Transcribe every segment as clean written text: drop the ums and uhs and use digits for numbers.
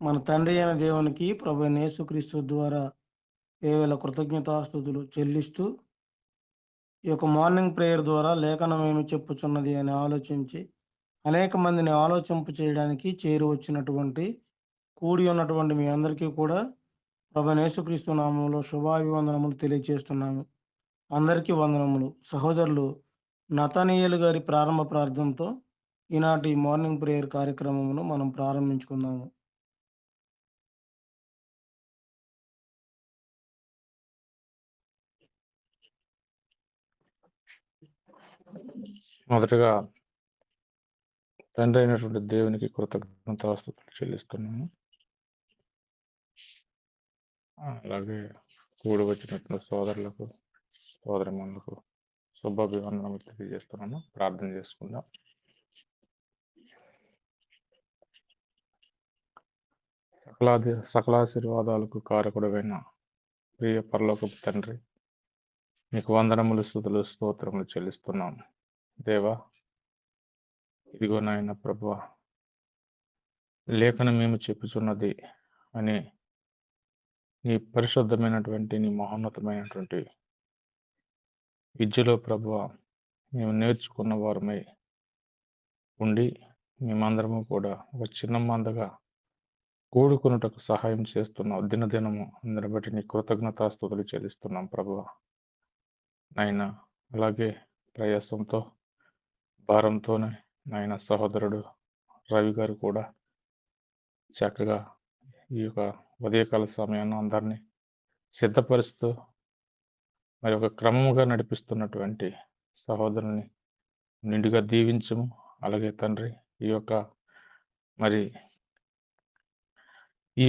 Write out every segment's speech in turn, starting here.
మన తండ్రి అయిన దేవునికి ప్రభువైన యేసుక్రీస్తు ద్వారా కేవల కృతజ్ఞతాస్తుతులు చెల్లిస్తూ ఈ యొక్క మార్నింగ్ ప్రేయర్ ద్వారా లేఖనం ఏమి చెప్పుచున్నది అని ఆలోచించి అనేక మందిని ఆలోచింపు చేయడానికి చేరి వచ్చినటువంటి కూడి ఉన్నటువంటి మీ అందరికీ కూడా ప్రభువైన యేసుక్రీస్తు నామంలో శుభాభివందనములు తెలియజేస్తున్నాము. అందరికీ వందనములు. సహోదరులు నతనీయేలు గారి ప్రారంభ ప్రార్థనతో ఈనాటి మార్నింగ్ ప్రేయర్ కార్యక్రమమును మనం ప్రారంభించుకుందాము. మొదటగా తండ్రి అయినటువంటి దేవునికి కృతజ్ఞతాస్తుతులు చెల్లిస్తున్నాను. అలాగే కూడి వచ్చినటువంటి సోదరులకు సోదరిమణులకు శుభాభివందనములు తెలియజేస్తున్నాను. ప్రార్థన చేసుకుందాం. సకలాశీర్వాదాలకు కారకుడైన ప్రియ పరలోకపు తండ్రి, నీకు వందనములు స్తుతులు స్తోత్రములు చెల్లిస్తున్నాను. దేవా, ఇదిగో నాయన ప్రభువా, లేఖనం మేము చెప్పుచున్నది అని నీ పరిశుద్ధమైనటువంటి నీ మహోన్నతమైనటువంటి విద్యలో ప్రభువా మేము నేర్చుకున్న వారమై ఉండి మేమందరము కూడా ఒక చిన్న మందగా కూడుకున్నటకు సహాయం చేస్తున్నాం. దినదినము అందరిని బట్టి నీ కృతజ్ఞతాస్తుతులు చెల్లిస్తున్నాం ప్రభువా. నాయన అలాగే ప్రయాసంతో భారంతోనే నాయన సహోదరుడు రవి గారు కూడా చక్కగా ఈ యొక్క ఉదయకాల సమయాన్ని అందరినీ సిద్ధపరుస్తూ మరి ఒక క్రమముగా నడిపిస్తున్నటువంటి సహోదరుని నిండుగా దీవించము. అలాగే తండ్రి ఈ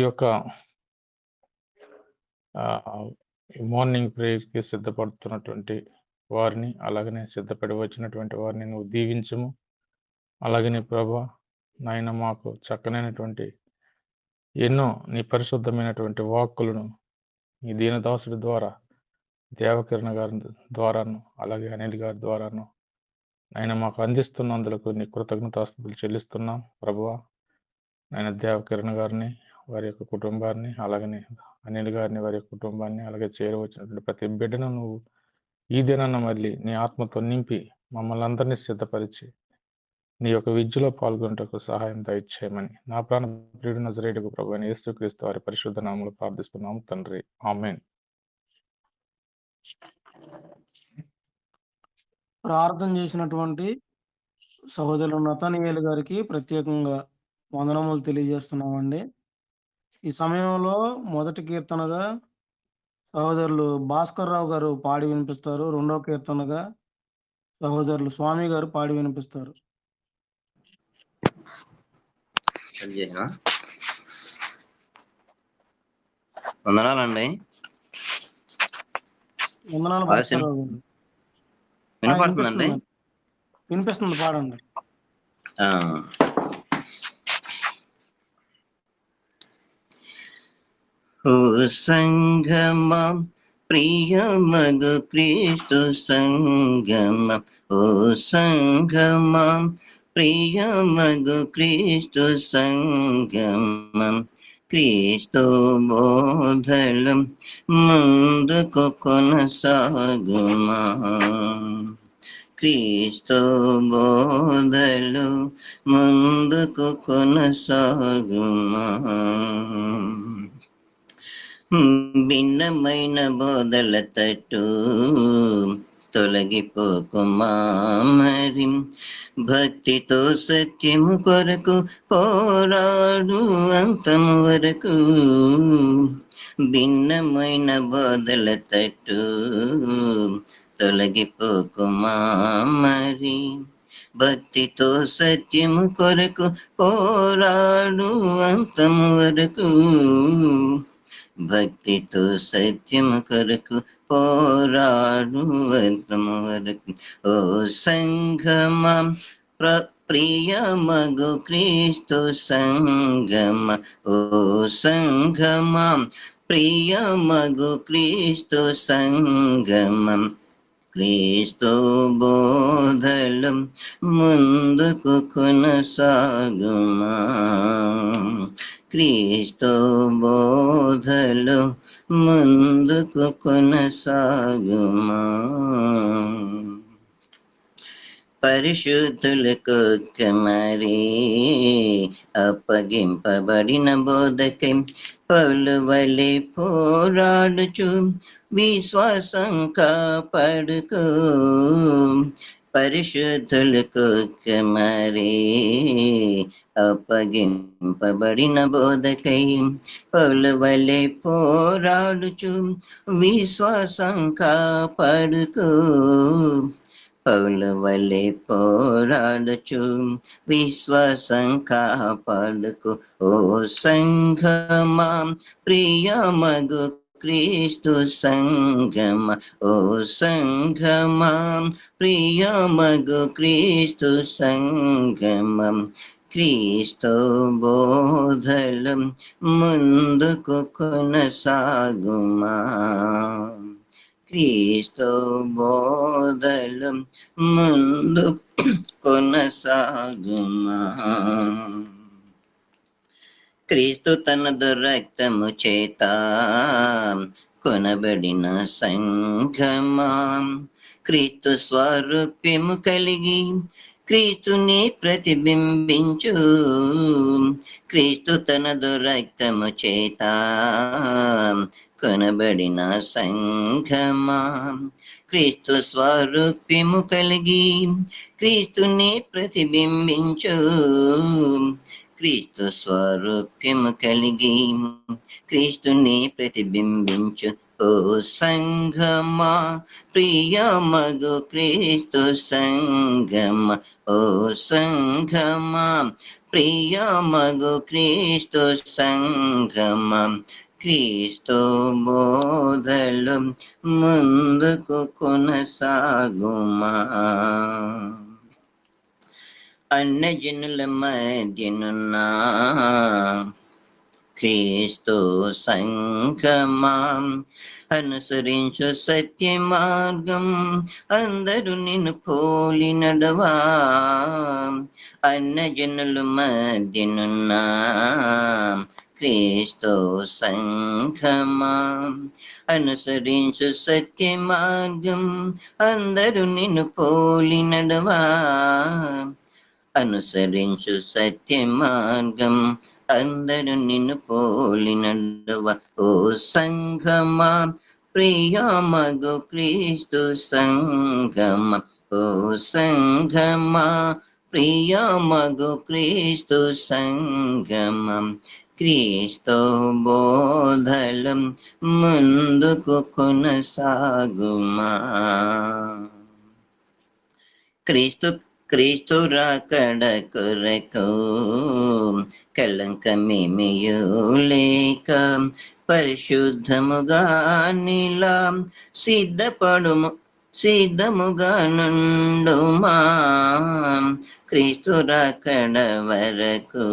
యొక్క మార్నింగ్ ప్రేయర్కి సిద్ధపడుతున్నటువంటి వారిని, అలాగనే సిద్ధపడి వచ్చినటువంటి వారిని నువ్వు దీవించము. అలాగనే ప్రభా నాయన మాకు చక్కనైనటువంటి ఎన్నో నీ పరిశుద్ధమైనటువంటి వాక్కులను ఈ దీనదాసుడి ద్వారా, దేవకిరణ గారి ద్వారాను, అలాగే అనిల్ గారి ద్వారాను ఆయన మాకు అందిస్తున్నందుకు నీ కృతజ్ఞతాస్తుతులు చెల్లిస్తున్నాం ప్రభువా. ఆయన దేవకిరణ గారిని, వారి యొక్క కుటుంబాన్ని, అలాగనే అనిల్ గారిని, వారి యొక్క కుటుంబాన్ని, అలాగే చేరవచ్చినటువంటి ప్రతి బిడ్డను నువ్వు ఈ దినాన్న మళ్ళీ నీ ఆత్మతో నింపి మమ్మల్ని అందరినీ సిద్ధపరిచి నీ యొక్క విద్యలో పాల్గొనటకు సహాయం దయచేయమని నా ప్రాణ ప్రియుడు నజరేయుడు ప్రభువైన యేసుక్రీస్తు వారి పరిశుద్ధ నామములో ప్రార్థిస్తున్నాము తండ్రి, ఆమేన్. ప్రార్థన చేసినటువంటి సహోదరులు నతనీయేలు గారికి ప్రత్యేకంగా వందనములు తెలియజేస్తున్నామండి. ఈ సమయంలో మొదటి కీర్తనగా సహోదరులు భాస్కర్ రావు గారు పాడి వినిపిస్తారు. రెండో కీర్తనగా సహోదరులు స్వామి గారు పాడి వినిపిస్తారు. వందనాలండి. వందనాలు భాస్కర్ రావు గారు. వినపడుతుందండి? వినిపిస్తుంది, పాడండి. ఓ సంగమా ప్రియమగు క్రీస్తు సంగమం, ఓ సంగమా ప్రియమగు క్రీస్తు సంగమం, క్రీస్తు బోధలు ముందుకు కొనసాగుమా, క్రీస్తు బోధలు ముందుకు కొనసాగుమా, భిన్నమైన బోధల తట్టు తొలగిపోకుమా, మరి భక్తితో సత్యము కొరకు పోరాడు అంతము వరకు, భిన్నమైన బోధల తట్టు తొలగిపోకుమా, మరి భక్తితో సత్యము కొరకు పోరాడు అంతము వరకు, భక్తితో సత్యము కొరకు పోరాడు అంతము వరకు. ఓ సంగమా ప్రియమగు క్రీస్తు సంగమ, ఓ సంగమా ప్రియమగు క్రీస్తు సంగమం, క్రీస్తు బోధలు ముందుకు కొనసాగుమా, క్రీస్తు బోధలు ముందుకు కొనసాగుమా. పరిశుద్ధులకు మరి అప్పగింపబడిన బోధకై పౌలు వలె పోరాడుచు విశ్వాసం కాపాడుకో. పరిశుద్ధులకు మరి అప్పగింపబడిన బోధకై పౌలు వలె పోరాడుచు విశ్వాసం కాపాడుకో. పౌలు వలె పోరాడుచు విశ్వాసం కాపాడుకో. ఓ సంఘమా ప్రియమగు క్రీస్తు సంగమ, ఓ సంఘమా ప్రియమగు క్రీస్తు సంగమం. క్రీస్తు బోధలు ముందుకు కొనసాగుమా. క్రీస్తు బోధలు ముందు కొనసాగుమా. క్రీస్తు తనదు రక్తము చేత కొనబడిన సంఘమా, క్రీస్తు స్వరూప్యము కలిగి క్రీస్తుని ప్రతిబింబించు. క్రీస్తు తనదు రక్తము చేత కొనబడిన సంఘమా, క్రీస్తు స్వరూప్యము కలిగి క్రీస్తుని ప్రతిబింబించు. క్రీస్తు స్వరూప్యము కలిగి క్రీస్తుని ప్రతిబింబించు. ఓ సంఘమా ప్రియమగు క్రీస్తు సంగమ, ఓ సంఘమా ప్రియమగు క్రీస్తు సంగమ. క్రీస్తు బోధలు ముందుకు కొనసాగుమా. అన్యజనుల మధ్యనున్నా క్రీస్తు సంఘమా, అనుసరించు సత్య మార్గం అందరూ నిన్ను పోలి నడవా. అన్యజనుల మధ్యనున్నా క్రీస్తు సంఘమా, అనుసరించు సత్య మార్గం అందరూ నిన్ను పోలి నడవా. అనుసరించు సత్య మార్గం అందరూ నిన్ను పోలి నడవా. ఓ సంఘమా ప్రియమగు క్రీస్తు సంఘమా, ఓ సంఘమా ప్రియమగు క్రీస్తు సంఘమా. క్రీస్తు బోధలు ముందుకు కొనసాగుమా. క్రీస్తు రాకడ కొరకు కళంకమేమియూ లేక పరిశుద్ధముగా నీలా సిద్ధముగా నుండుమా. క్రీస్తు రాకడ వరకు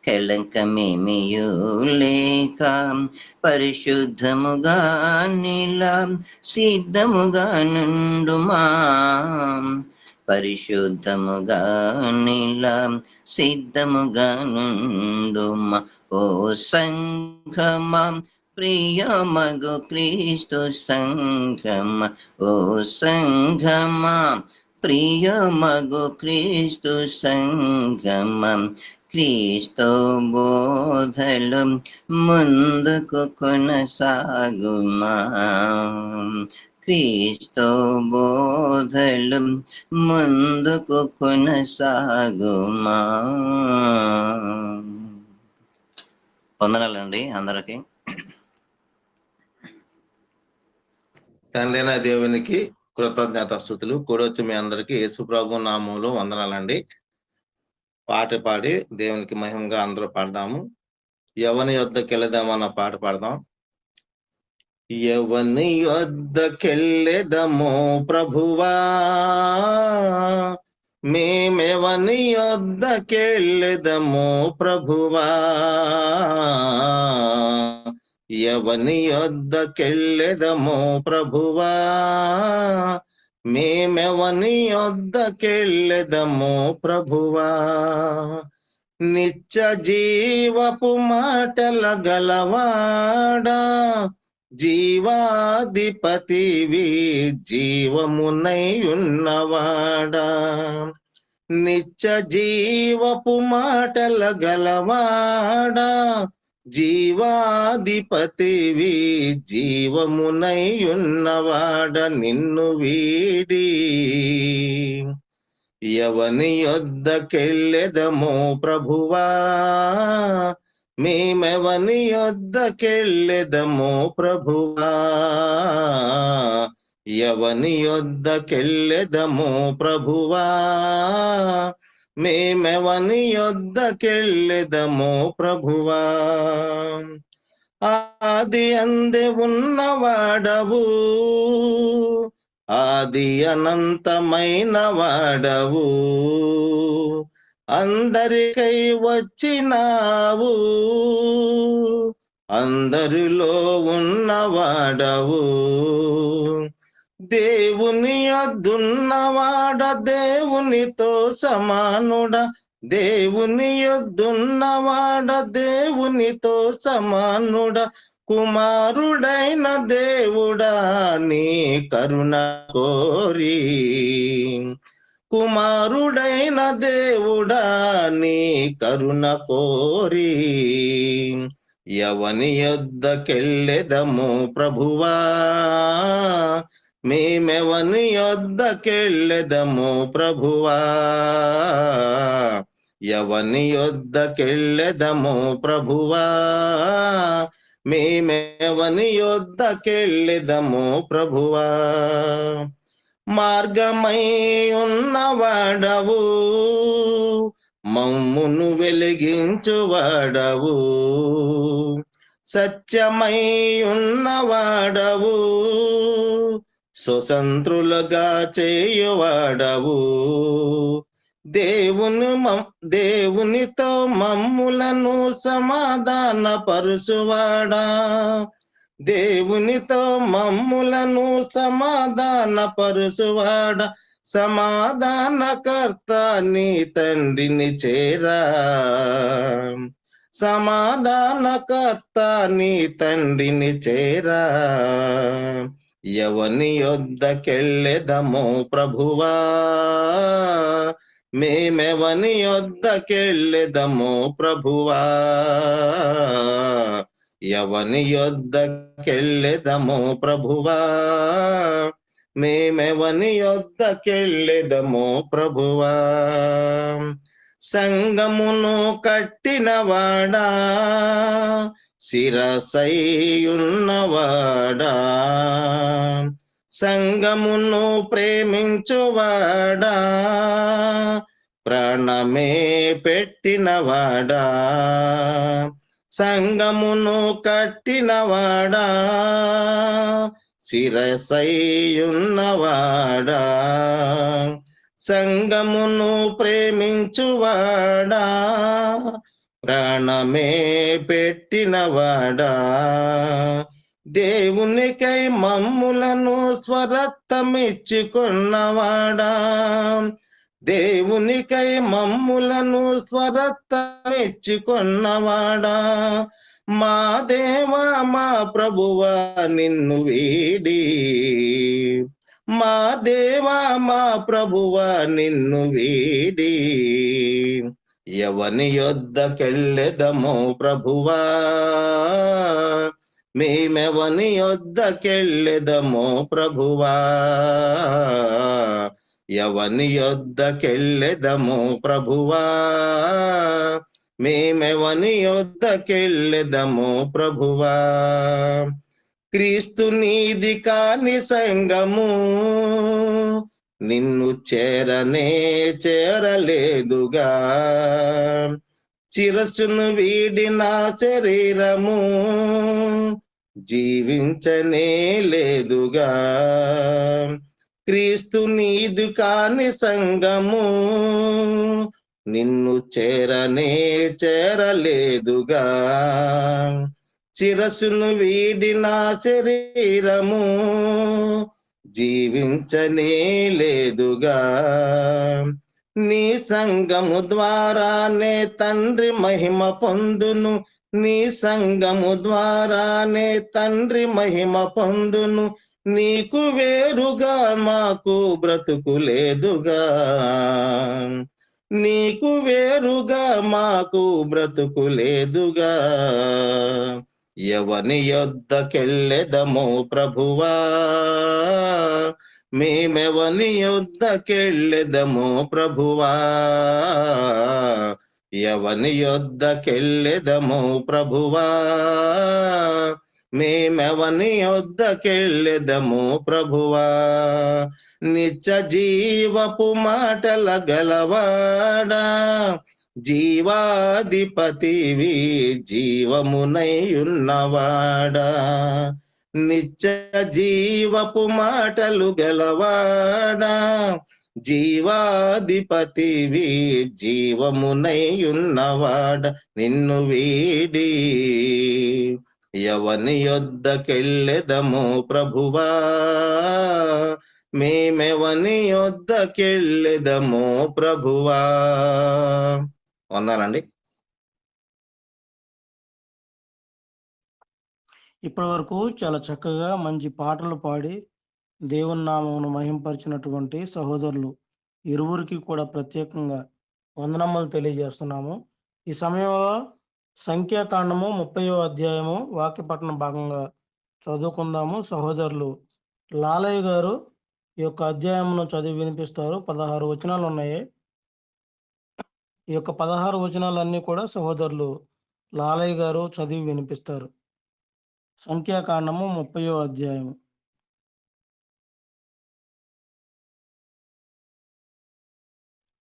కళంకమేమియూ లేక పరిశుద్ధముగా నీలా సిద్ధముగా నుండుమా. పరిశుద్ధముగా నీలా సిద్ధముగా నుండుమా. ఓ సంఘమా ప్రియమగు క్రీస్తు సంఘమా, ఓ సంఘమా ప్రియమగు క్రీస్తు సంఘమా. క్రీస్తు బోధలు ముందుకు కొనసాగుమా. క్రీస్తు బోధలు ముందుకు కొనసాగుమా. వందనాలండి అందరికి. తండ్రి అయిన దేవునికి కృతజ్ఞతాస్తుతులు. కూడొచ్చి మీ అందరికి యేసుప్రభు నామములో వందనాలండి. పాట పాడి దేవునికి మహిమగా అందరూ పాడదాము. ఎవని యొద్దకెళ్ళదామన్న పాట పాడదాం. ఎవని యొద్దకెళ్ళెదమో ప్రభువా, మేమెవని యొద్దకెళ్ళెదమో ప్రభువా. ఎవని యొద్దకెళ్ళెదమో ప్రభువా, మేమెవని యొద్దకెళ్ళెదమో ప్రభువా. నిత్య జీవపు మాటల గలవాడా, జీవాధిపతివి జీవమునై ఉన్నవాడా. నిత్య జీవపు మాటల గలవాడా, జీవాధిపతివి జీవమునై ఉన్నవాడ. నిన్ను వీడి ఎవని యొద్దకెళ్ళెదమో ప్రభువా, మేమెవని యొద్దకెళ్ళెదమో ప్రభువా, ఎవని యొద్దకెళ్ళెదమో ప్రభువా, మేమెవని యొద్దకెళ్ళెదమో ప్రభువా. ఆది అందే ఉన్నవాడవు, ఆది అనంతమైన వాడవు, అందరికై వచ్చినావు, అందరిలో ఉన్నవాడవు. దేవుని యొద్దున్నవాడ దేవునితో సమానుడ, దేవుని యొద్దున్నవాడ దేవునితో సమానుడ. కుమారుడైన దేవుడా నీ కరుణ కోరి, కుమారుడైన దేవుడా నీ కరుణ కోరి, ఎవని యొద్దకెళ్ళెదమో ప్రభువా, మేమెవని యొద్దకెళ్ళెదమో ప్రభువా, ఎవని యొద్దకెళ్ళెదమో ప్రభువా, మేమెవని యొద్దకెళ్ళెదమో ప్రభువా. మార్గమై ఉన్నవాడవు, మమ్మును వెలిగించువాడవు, సత్యమై ఉన్నవాడవు, స్వతంత్రులుగా చేయువాడవు. దేవునితో మమ్ములను సమాధాన పరుచువాడా, దేవునితో మమ్ములను సమాధాన పరుచువాడ. సమాధానకర్త నీ తండ్రిని చేరా, సమాధానకర్త నీ తండ్రిని చేరా. ఎవని యొద్దకెళ్ళెదమో ప్రభువా, మేమెవని యొద్దకెళ్ళెదమో ప్రభువా, ఎవని యొద్దకెళ్ళెదమో ప్రభువా, మేమెవని యొద్దకెళ్ళెదమో ప్రభువా. సంగమును కట్టినవాడా, శిరసైయున్నవాడా, సంగమును ప్రేమించువాడా, ప్రాణమే పెట్టినవాడా, సంగమును కట్టినవాడా, శిరసైయున్నవాడా, సంగమును ప్రేమించువాడా, ప్రాణమే పెట్టినవాడా. దేవునికై మమ్ములను స్వరత్తమిచ్చుకున్నవాడా, దేవునికై మమ్ములను స్వరత్తమిచ్చుకున్నవాడా. మా దేవా మా ప్రభువా నిన్ను వీడి, మా దేవా మా ప్రభువా నిన్ను వీడి, ఎవని యొద్దకెళ్ళెదమో ప్రభువా, మేమెవని యొద్దకెళ్ళెదమో ప్రభువా, ఎవని యొద్దకెళ్ళెదమో ప్రభువా, మేమెవని యొద్దకెళ్ళెదమో ప్రభువా. క్రీస్తు నీది కాని సంగము నిన్ను చేరనే చేరలేదుగా, శిరస్సును వీడిన శరీరము జీవించనే లేదుగా. క్రీస్తు నీదు కాని సంగము నిన్ను చేరనే చేరలేదుగా, శిరస్సును వీడిన శరీరము జీవించనే లేదుగా. నీ సంగము ద్వారానే తండ్రి మహిమ పొందును, నీ సంగము ద్వారానే తండ్రి మహిమ పొందును. నీకు వేరుగా మాకు బ్రతుకు లేదుగా, నీకు వేరుగా మాకు బ్రతుకు లేదుగా. ఎవని యొద్దకెళ్ళెదమో ప్రభువా, మేమెవని యొద్దకెళ్ళెదమో ప్రభువా, ఎవని యొద్దకెళ్ళెదమో ప్రభువా, మేమెవని యొద్దకెళ్ళెదమో ప్రభువా. నిత్య జీవపు మాటల గలవాడా, జీవాధిపతివి జీవమునై ఉన్నవాడా, నిత్య జీవపు మాటలు గలవాడా, జీవాధిపతివి జీవమునై ఉన్నవాడ. నిన్ను వీడి ఎవని యొద్దకెళ్ళెదమో ప్రభువా, మేమెవని యొద్దకెళ్ళెదమో ప్రభువా. వందాలండి. ఇప్పటి వరకు చాలా చక్కగా మంచి పాటలు పాడి దేవుని నామమును మహింపరిచినటువంటి సహోదరులు ఇరువురికి కూడా ప్రత్యేకంగా వందనములు తెలియజేస్తున్నాము. ఈ సమయంలో సంఖ్యాకాండము 30వ అధ్యాయము వాక్యపఠన భాగంగా చదువుకుందాము. సహోదరులు లాలయ్య గారు ఈ యొక్క అధ్యాయమును చదివి వినిపిస్తారు. 16 వచనాలు ఉన్నాయి. ఈ యొక్క 16 వచనాలన్నీ కూడా సహోదరులు లాలయ్య గారు చదివి వినిపిస్తారు. సంఖ్యాకాండము 30వ అధ్యాయము.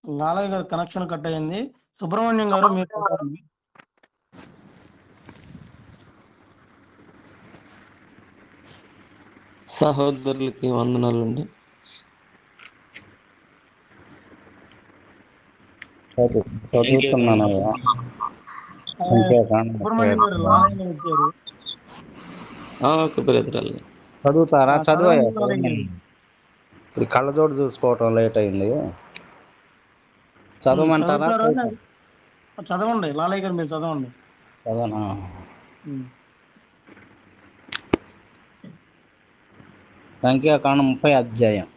లాలయ్య గారు కనెక్షన్ కట్ అయింది. సుబ్రహ్మణ్యం గారు మీరు చదవండి. సహోదరులకి వందనాలండి. చదువుతున్నానయ్యా. సుబ్రహ్మణ్యం గారు లాలయ్య గారు వచ్చారు. ఒక బ్రదరాలు చదువుతారా? చదువయ్యా. లాలయ్య గారు. ఇప్పుడు కళ్ళజోడు చూసుకోవటం లేట్ అయింది. చదవమంటారా? చదువుతారా? చదవండి లాలయ్య గారు, మీరు చదవండి. చదవనా? సంఖ్యాకాండం 30 అధ్యాయం.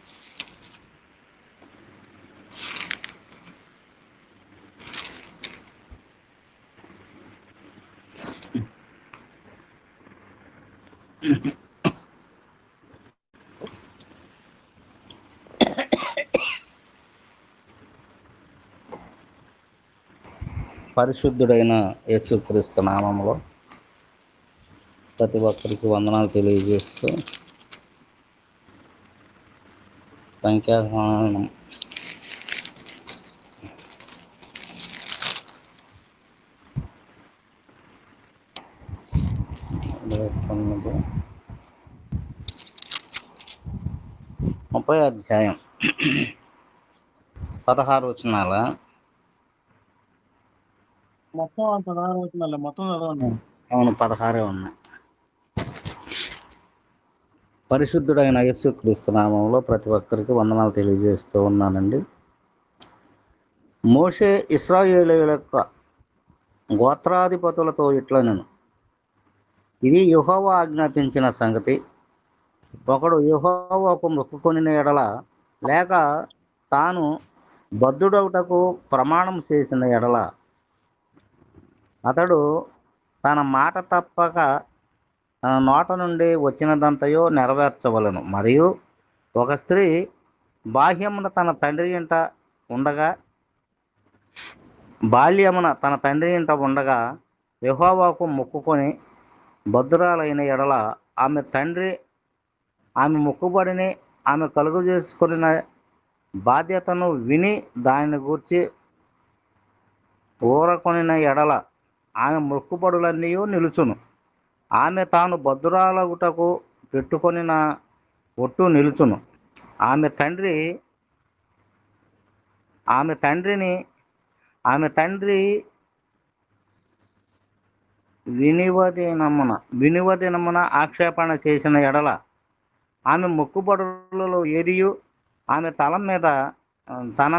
పరిశుద్ధుడైన యేసుక్రీస్తు నామములో ప్రతి ఒక్కరికి వందనాలు తెలియజేస్తూ సంఖ్యాకాండం 30 అధ్యాయం 16 వచనాల. మొత్తం 16 వచనాలే, మొత్తం చదవండి. అవును, 16 ఉన్నాయి. పరిశుద్ధుడైన యేసుక్రీస్తు నామంలో ప్రతి ఒక్కరికి వందనాలు తెలియజేస్తూ ఉన్నానండి. మోషే ఇశ్రాయేలీయుల యొక్క గోత్రాధిపతులతో ఇట్లనెను, ఇది యెహోవా ఆజ్ఞాపించిన సంగతి. ఒకడు యెహోవాకు మొక్కుకొనిన ఎడల, లేక తాను బద్ధుడవుటకు ప్రమాణం చేసిన ఎడల, అతడు తన మాట తప్పక తన నోట నుండి వచ్చినదంతయో నెరవేర్చవలను. మరియు ఒక స్త్రీ బాల్యమున తన తండ్రి ఇంట ఉండగా యెహోవాకు మొక్కుకొని బద్ధురాలైన ఎడల, ఆమె తండ్రి ఆమె మొక్కుబడిని ఆమె కలుగు చేసుకున్న బాధ్యతను విని దానిని గూర్చి ఊరకొనిన ఎడల, ఆమె మొక్కుబడులన్నీ నిలుచును. ఆమె తాను బద్ధురాలగుటకు పెట్టుకొనిన ఒట్టు నిలుచును. ఆమె తండ్రి వినివదినమున ఆక్షేపణ చేసిన ఎడల, ఆమె మొక్కుబడులలో ఏదియు ఆమె తన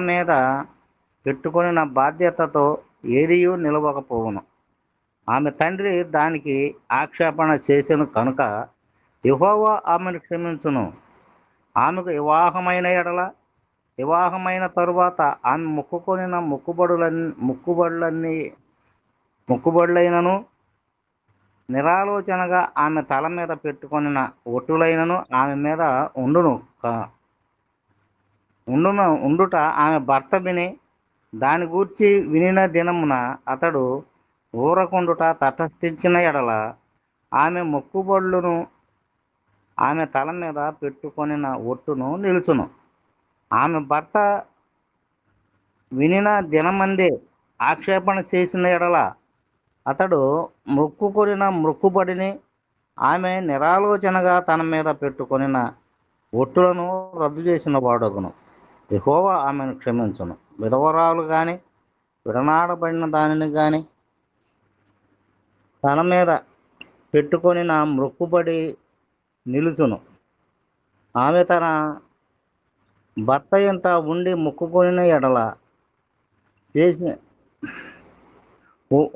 మీద పెట్టుకొనిన బాధ్యతతో ఏదియూ నిలవకపోవును. ఆమె తండ్రి దానికి ఆక్షేపణ చేసెను కనుక యెహోవా ఆమెను క్షమించును. ఆమెకు వివాహమైన తరువాత ఆమె మొక్కుకొనిన మొక్కుబడులైనను నిరాలోచనగా ఆమె తల మీద పెట్టుకొనిన ఒట్టులైనను ఆమె మీద ఉండుట ఆమె భర్త విని దాని గూర్చి వినిన దినమున అతడు ఊరకుండుట తటస్థించిన ఎడల ఆమె మొక్కుబడులను ఆమె తల మీద పెట్టుకొనిన ఒట్టును నిలుచును. ఆమె భర్త వినిన దినమందే ఆక్షేపణ చేసిన ఎడల అతడు మొక్కుకొనిన మొక్కుబడిని ఆమె నిరాలోచనగా తన మీద పెట్టుకొనిన ఒట్టులను రద్దు చేసిన వాడగును. యెహోవా ఆమెను క్షమించును. విధవరాలు గాని విడనాడబడిన దానిని గాని తన మీద పెట్టుకొనిన మొక్కుబడి నిలుచును. ఆమె తన భర్త ఇంట ఉండి మొక్కుకొనిన ఎడల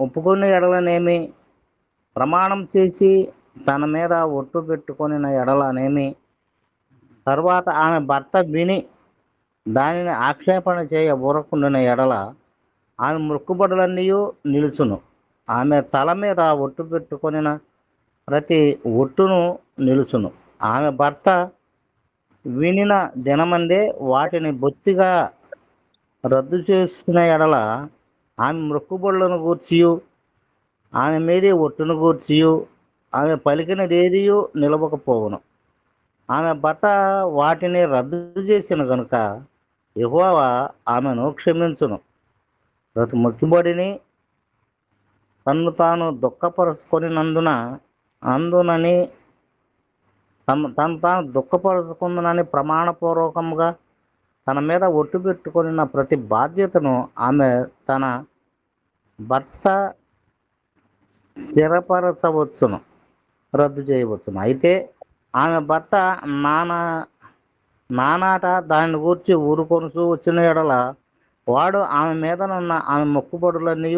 ఒప్పుకున్న ఎడలనేమి, ప్రమాణం చేసి తన మీద ఒట్టు పెట్టుకొనిన ఎడలనేమి, తర్వాత ఆమె భర్త విని దానిని ఆక్షేపణ చేయ ఊరకుండిన ఎడల ఆమె మొక్కుబడులన్నీ నిలుచును. ఆమె తల మీద ఒట్టు పెట్టుకొనిన ప్రతి ఒట్టును నిలుచును. ఆమె భర్త వినిన దినమందే వాటిని బొత్తిగా రద్దు చేసిన ఎడల ఆమె మొక్కుబడులను గూర్చియు ఆమె మీదే ఒట్టును గూర్చియు ఆమె పలికినదేదియూ నిలవకపోవును. ఆమె భర్త వాటిని రద్దు చేసిన గనుక యెహోవా ఆమెను క్షమించును. ప్రతి మొక్కుబడిని తన్ను తాను దుఃఖపరుచుకుందునని ప్రమాణపూర్వకముగా తన మీద ఒట్టు పెట్టుకొనిన ప్రతి బాధ్యతను ఆమె తన భర్త స్థిరపరచవచ్చును, రద్దు చేయవచ్చును. అయితే ఆమె భర్త నానాట దానిని గూర్చి ఊరుకొనుచూ వచ్చిన ఎడల వాడు ఆమె మీదనున్న ఆమె మొక్కుబడులన్నీ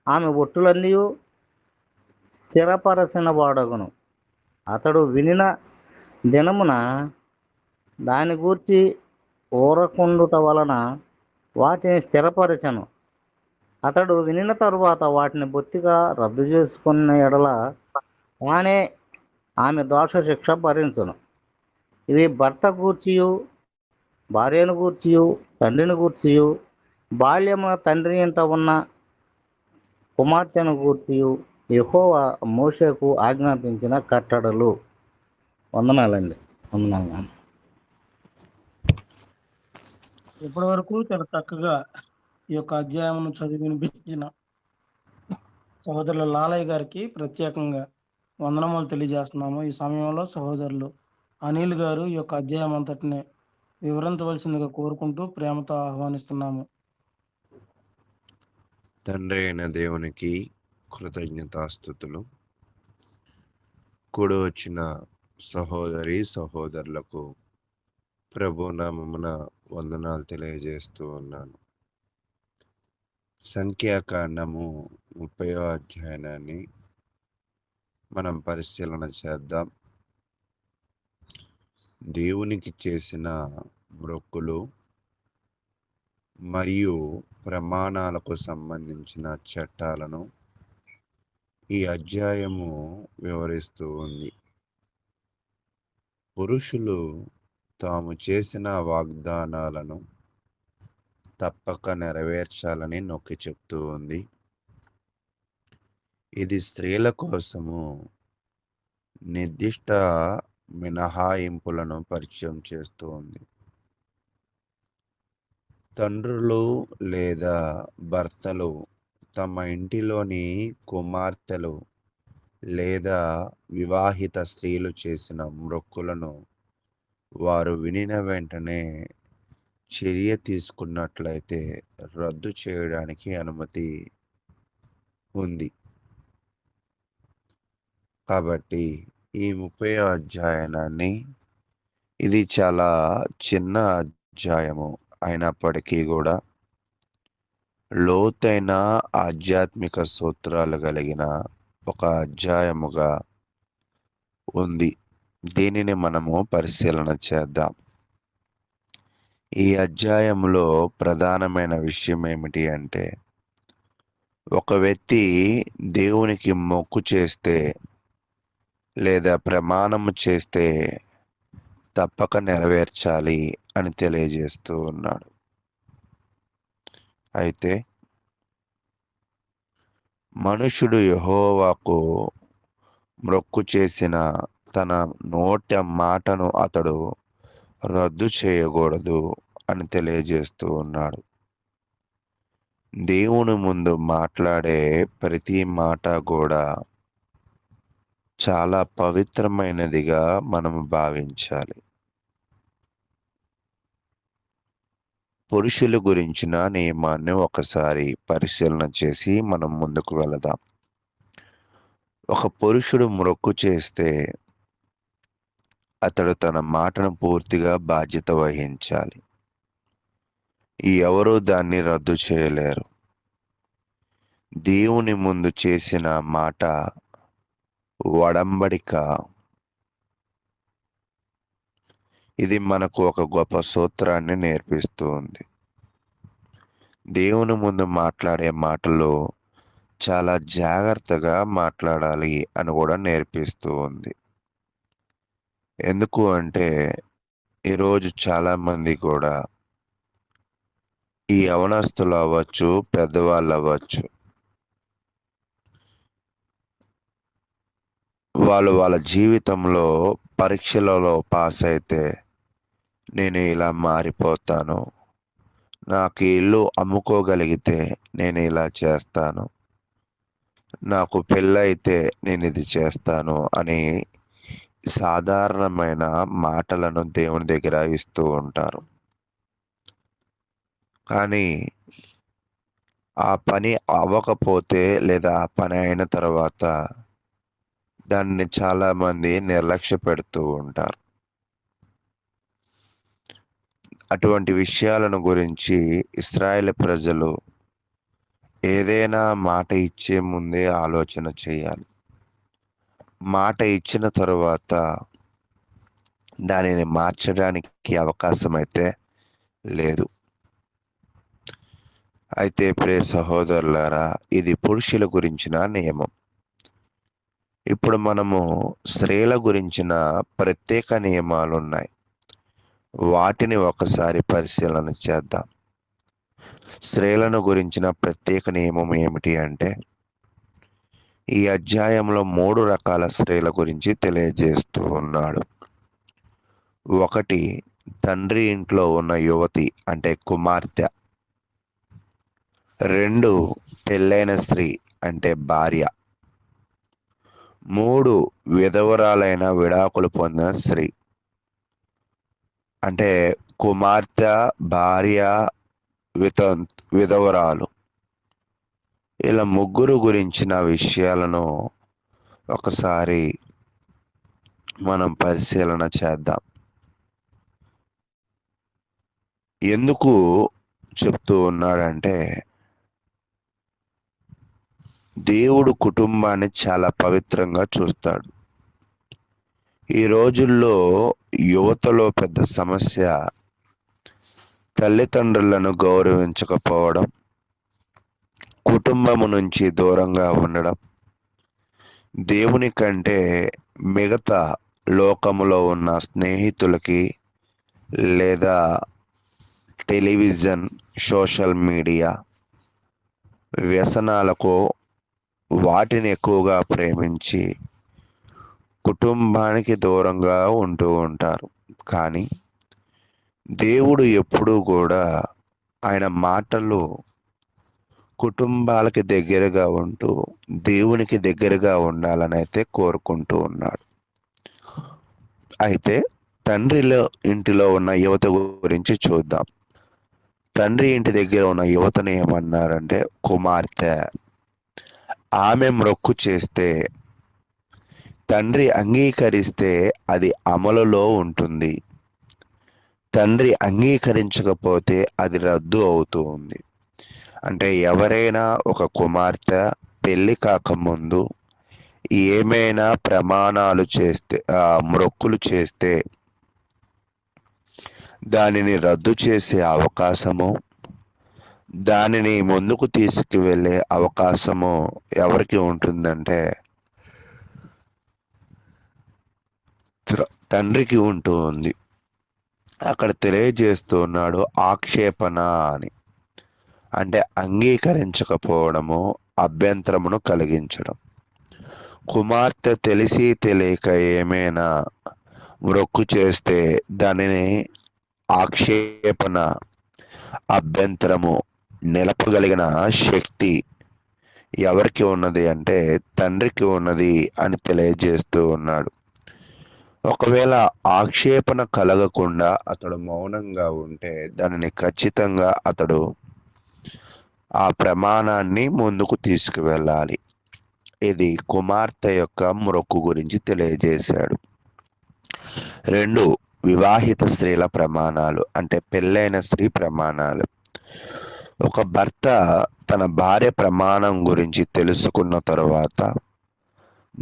ఆమె ఒట్టులన్నీ స్థిరపరచిన వాడగును. అతడు వినిన దినమున దాని గూర్చి ఊరకుండుట వలన వాటిని స్థిరపరచను. అతడు వినిన తరువాత వాటిని బొత్తిగా రద్దు చేసుకున్న ఎడల తానే ఆమె దోష శిక్ష భరించును. ఇవి భర్త గూర్చియు భార్యను గూర్చియు తండ్రిని గూర్చియు బాల్యమున తండ్రి ఇంట ఉన్న కుమార్తెను గూర్చియు యెహోవా మోషేకు ఆజ్ఞాపించిన కట్టడలు. వందనాలండి. వందనాలు. ఇప్పటి వరకు చాలా చక్కగా ఈ యొక్క అధ్యాయమును చదివి వినిపించిన సహోదరుల లాలయ్య గారికి ప్రత్యేకంగా వందనములు తెలియజేస్తున్నాము. ఈ సమయంలో సహోదరులు అనిల్ గారు ఈ యొక్క అధ్యాయం అంతటిని వివరించవలసిందిగా కోరుకుంటూ ప్రేమతో ఆహ్వానిస్తున్నాము. తండ్రి అయిన దేవునికి కృతజ్ఞతాస్తుతులు. కూడి వచ్చిన సహోదరులకు ప్రభు నామమున వందనాలు తెలియజేస్తూ ఉన్నాను. సంఖ్యాకాండము 30వ అధ్యాయాన్ని మనం పరిశీలన చేద్దాం. దేవునికి చేసిన మొక్కులు మరియు ప్రమాణాలకు సంబంధించిన చట్టాలను ఈ అధ్యాయము వివరిస్తూ ఉంది. పురుషులు తాము చేసిన వాగ్దానాలను తప్పక నెరవేర్చాలని నొక్కి చెప్తూ ఉంది. ఇది స్త్రీల కోసము నిర్దిష్ట మినహాయింపులను పరిచయం చేస్తూ ఉంది. తండ్రులు లేదా భర్తలు తమ ఇంటిలోని కుమార్తెలు లేదా వివాహిత స్త్రీలు చేసిన మొక్కులను వారు వినిన వెంటనే చర్య తీసుకున్నట్లయితే రద్దు చేయడానికి అనుమతి ఉంది. కాబట్టి ఈ 30వ అధ్యాయాన్ని ఇది చాలా చిన్న అధ్యాయము అయినప్పటికీ కూడా లోతైన ఆధ్యాత్మిక సూత్రాలు కలిగిన ఒక అధ్యాయముగా ఉంది. దీనిని మనము పరిశీలన చేద్దాం. ఈ అధ్యాయంలో ప్రధానమైన విషయం ఏమిటి అంటే, ఒక వ్యక్తి దేవునికి మొక్కు చేస్తే లేదా ప్రమాణము చేస్తే తప్పక నెరవేర్చాలి అని తెలియజేస్తూ ఉన్నాడు. అయితే మనుషుడు యెహోవాకు మొక్కు చేసిన తన నోటి మాటను అతడు రద్దు చేయకూడదు అని తెలియజేస్తూ ఉన్నాడు. దేవుని ముందు మాట్లాడే ప్రతి మాట కూడా చాలా పవిత్రమైనదిగా మనము భావించాలి. పురుషుల గురించిన నియమాన్ని ఒకసారి పరిశీలన చేసి మనం ముందుకు వెళదాం. ఒక పురుషుడు మొక్కు చేస్తే అతడు తన మాటను పూర్తిగా బాధ్యత వహించాలి. ఎవరూ దాన్ని రద్దు చేయలేరు. దేవుని ముందు చేసిన మాట ఒడంబడిక. ఇది మనకు ఒక గొప్ప సూత్రాన్ని నేర్పిస్తూ ఉంది. దేవుని ముందు మాట్లాడే మాటలు చాలా జాగ్రత్తగా మాట్లాడాలి అని కూడా నేర్పిస్తూ ఉంది. ఎందుకు అంటే ఈరోజు చాలామంది కూడా ఈ యవనస్తులు అవ్వచ్చు, పెద్దవాళ్ళు అవ్వచ్చు, వాళ్ళ జీవితంలో పరీక్షలలో పాస్ అయితే నేను ఇలా మారిపోతాను, నాకు ఇల్లు అమ్ముకోగలిగితే నేను ఇలా చేస్తాను, నాకు పెళ్ళైతే నేను ఇది చేస్తాను అని సాధారణమైన మాటలను దేవుని దగ్గర ఇస్తూ ఉంటారు. కానీ ఆ పని అవ్వకపోతే లేదా ఆ పని అయిన తర్వాత దాన్ని చాలామంది నిర్లక్ష్య పెడుతూ ఉంటారు. అటువంటి విషయాలను గురించి ఇశ్రాయేలు ప్రజలు ఏదైనా మాట ఇచ్చే ముందే ఆలోచన చేయాలి. మాట ఇచ్చిన తరువాత దానిని మార్చడానికి అవకాశం అయితే లేదు. అయితే ప్రియ సహోదరులారా, ఇది పురుషుల గురించిన నియమం. ఇప్పుడు మనము స్త్రీల గురించిన ప్రత్యేక నియమాలు ఉన్నాయి. వాటిని ఒకసారి పరిశీలన చేద్దాం. స్త్రీలను గురించిన ప్రత్యేక నియమం ఏమిటి అంటే, ఈ అధ్యాయంలో 3 రకాల స్త్రీల గురించి తెలియజేస్తూ ఉన్నాడు. 1, తండ్రి ఇంట్లో ఉన్న యువతి అంటే కుమార్తె. 2, పెళ్ళైన స్త్రీ అంటే భార్య. 3, విధవరాలైన విడాకులు పొందిన స్త్రీ అంటే కుమార్తె, భార్య, విధవరాలు. ఇలా 3 గురించిన విషయాలను ఒకసారి మనం పరిశీలన చేద్దాం. ఎందుకు చెప్తూ ఉన్నాడంటే, దేవుడు కుటుంబాన్ని చాలా పవిత్రంగా చూస్తాడు. ఈ రోజుల్లో యువతలో పెద్ద సమస్య తల్లిదండ్రులను గౌరవించకపోవడం, కుటుంబము నుంచి దూరంగా ఉండడం, దేవుని కంటే మిగతా లోకములో ఉన్న స్నేహితులకి లేదా టెలివిజన్, సోషల్ మీడియా, వ్యసనాలకు వాటిని ఎక్కువగా ప్రేమించి కుటుంబానికి దూరంగా ఉంటూ ఉంటారు. కానీ దేవుడు ఎప్పుడూ కూడా ఆయన మాటలు కుటుంబాలకి దగ్గరగా ఉంటూ దేవునికి దగ్గరగా ఉండాలని అయితే కోరుకుంటూ ఉన్నాడు. అయితే తండ్రిలో ఇంటిలో ఉన్న యువత గురించి చూద్దాం. తండ్రి ఇంటి దగ్గర ఉన్న యువతను ఏమన్నారంటే కుమార్తె. ఆమె మొక్కు చేస్తే, తండ్రి అంగీకరిస్తే అది అమలులో ఉంటుంది. తండ్రి అంగీకరించకపోతే అది రద్దు అవుతూ ఉంది. అంటే ఎవరైనా ఒక కుమార్తె పెళ్లి కాకముందు ఏమైనా ప్రమాణాలు చేస్తే, మొక్కులు చేస్తే దానిని రద్దు చేసే అవకాశము, దానిని ముందుకు తీసుకువెళ్ళే అవకాశము ఎవరికి ఉంటుందంటే తండ్రికి ఉంటూ ఉంది. అక్కడ తెలియజేస్తున్నాడు ఆక్షేపణ అని, అంటే అంగీకరించకపోవడము, అభ్యంతరమును కలిగించడం. కుమార్తె తెలిసి తెలియక ఏమైనా మొక్కు చేస్తే దానిని ఆక్షేపణ, అభ్యంతరము నిలపగలిగిన శక్తి ఎవరికి ఉన్నది అంటే తండ్రికి ఉన్నది అని తెలియజేస్తూ ఉన్నాడు. ఒకవేళ ఆక్షేపణ కలగకుండా అతడు మౌనంగా ఉంటే దానిని ఖచ్చితంగా అతడు ఆ ప్రమాణాన్ని ముందుకు తీసుకువెళ్ళాలి. ఇది కుమార్తె యొక్క మొక్కు గురించి తెలియజేశాడు. 2, వివాహిత స్త్రీల ప్రమాణాలు, అంటే పెళ్ళైన స్త్రీ ప్రమాణాలు. ఒక భర్త తన భార్య ప్రమాణం గురించి తెలుసుకున్న తరువాత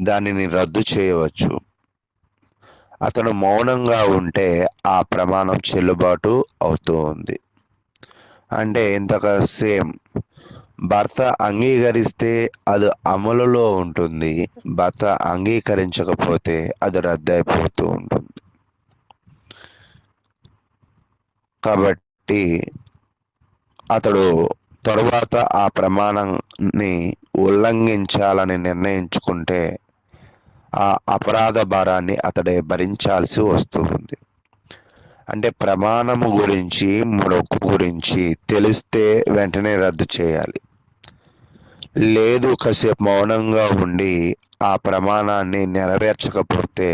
దానిని రద్దు చేయవచ్చు. అతను మౌనంగా ఉంటే ఆ ప్రమాణం చెల్లుబాటు అవుతూ ఉంది. అంటే ఇంతగా సేమ్ భర్త అంగీకరిస్తే అది అమలులో ఉంటుంది, భర్త అంగీకరించకపోతే అది రద్దయిపోతూ ఉంటుంది. కాబట్టి అతడు తరువాత ఆ ప్రమాణాన్ని ఉల్లంఘించాలని నిర్ణయించుకుంటే ఆ అపరాధ భారాన్ని అతడే భరించాల్సి వస్తుంది. అంటే ప్రమాణము గురించి, మొక్కు గురించి తెలిస్తే వెంటనే రద్దు చేయాలి. లేదు కాసేపు మౌనంగా ఉండి ఆ ప్రమాణాన్ని నెరవేర్చకపోతే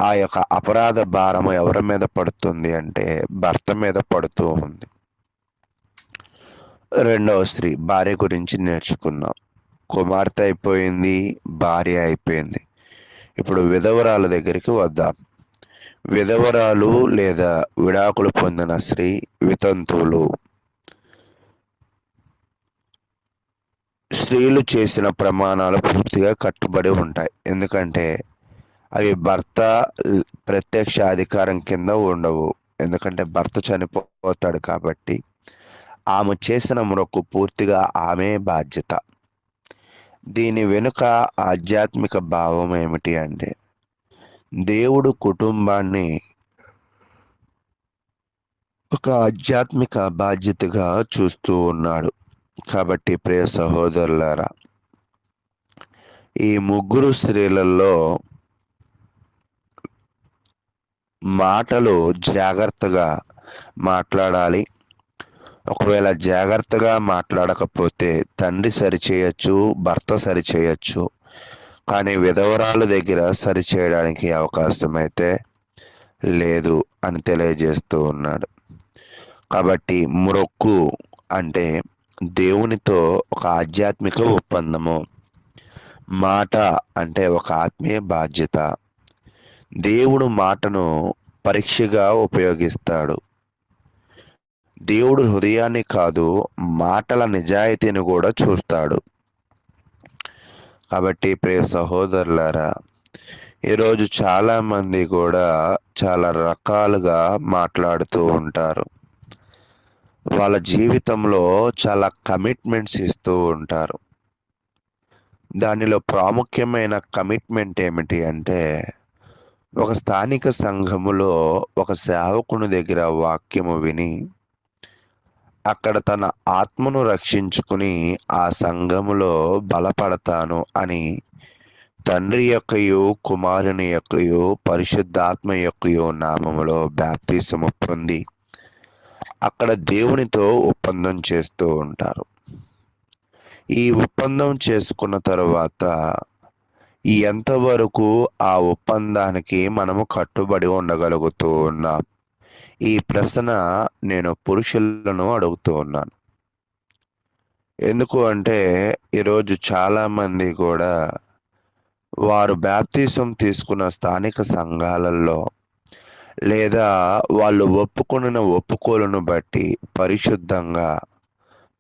ఆ యొక్క అపరాధ భారము ఎవరి మీద పడుతుంది అంటే భర్త మీద పడుతూ ఉంది. 2వ స్త్రీ, భార్య గురించి నేర్చుకున్నాం. కుమార్తె అయిపోయింది, భార్య అయిపోయింది. ఇప్పుడు విధవరాల దగ్గరికి వద్దాం. విధవరాలు లేదా విడాకులు పొందిన స్త్రీ, వితంతువులు, స్త్రీలు చేసిన ప్రమాణాలు పూర్తిగా కట్టుబడి ఉంటాయి. ఎందుకంటే అవి భర్త ప్రత్యక్ష అధికారం కింద ఉండవు. ఎందుకంటే భర్త చనిపోతాడు కాబట్టి ఆమె చేసిన మొక్కు పూర్తిగా ఆమె బాధ్యత. దీని వెనుక ఆధ్యాత్మిక భావం ఏమిటి అంటే దేవుడు కుటుంబాన్ని ఒక ఆధ్యాత్మిక బాధ్యతగా చూస్తూ ఉన్నాడు. కాబట్టి ప్రియ సహోదరులారా, ఈ 3 స్త్రీలలో మాటలు జాగ్రత్తగా మాట్లాడాలి. ఒకవేళ జాగ్రత్తగా మాట్లాడకపోతే తండ్రి సరిచేయచ్చు, భర్త సరిచేయచ్చు, కానీ విధవరాలు దగ్గర సరిచేయడానికి అవకాశం అయితే లేదు అని తెలియజేస్తూ ఉన్నాడు. కాబట్టి మొక్కు అంటే దేవునితో ఒక ఆధ్యాత్మిక ఒప్పందము, మాట అంటే ఒక ఆత్మీయ బాధ్యత. దేవుడు మాటను పరీక్షగా ఉపయోగిస్తాడు. దేవుడు హృదయాన్ని కాదు, మాటల నిజాయితీని కూడా చూస్తాడు. కాబట్టి ప్రియ సహోదరులారా, ఈరోజు చాలామంది కూడా చాలా రకాలుగా మాట్లాడుతూ ఉంటారు. వాళ్ళ జీవితంలో చాలా కమిట్మెంట్స్ ఇస్తూ ఉంటారు. దానిలో ప్రాముఖ్యమైన కమిట్మెంట్ ఏమిటి అంటే ఒక స్థానిక సంఘములో ఒక సేవకుని దగ్గర వాక్యము విని అక్కడ తన ఆత్మను రక్షించుకుని ఆ సంఘములో బలపడతాను అని తండ్రి యొక్కయు, కుమారుని యొక్కయు, పరిశుద్ధాత్మ యొక్కయు నామములో బాప్తిసము పొంది అక్కడ దేవునితో ఒప్పందం చేస్తూ ఉంటారు. ఈ ఒప్పందం చేసుకున్న తరువాత ఎంతవరకు ఆ ఒప్పందానికి మనము కట్టుబడి ఉండగలుగుతూ ఉన్నాం? ఈ ప్రశ్న నేను పురుషులను అడుగుతూ ఉన్నాను. ఎందుకు అంటే ఈరోజు చాలామంది కూడా వారు బాప్తిసం తీసుకున్న స్థానిక సంఘాలలో లేదా వాళ్ళు ఒప్పుకొనిన ఒప్పుకోలను బట్టి పరిశుద్ధంగా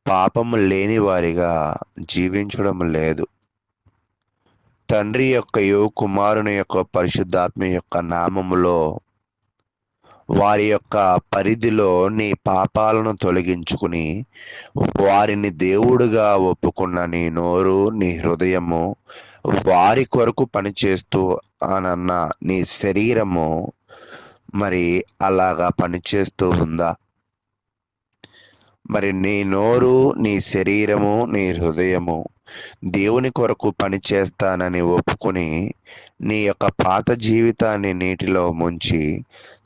పాపము లేని వారిగా జీవించడం లేదు. తండ్రి యొక్కయు కుమారుని యొక్క పరిశుద్ధాత్మ యొక్క నామములో వారి యొక్క పరిధిలో నీ పాపాలను తొలగించుకుని వారిని దేవుడుగా ఒప్పుకున్న నీ నోరు, నీ హృదయము, వారి కొరకు పనిచేస్తూ అనన్న నీ శరీరము మరి అలాగా పనిచేస్తూ ఉందా? మరి నీ నోరు, నీ శరీరము, నీ హృదయము దేవుని కొరకు పనిచేస్తానని ఒప్పుకొని నీ యొక్క పాత జీవితాన్ని నీటిలో ముంచి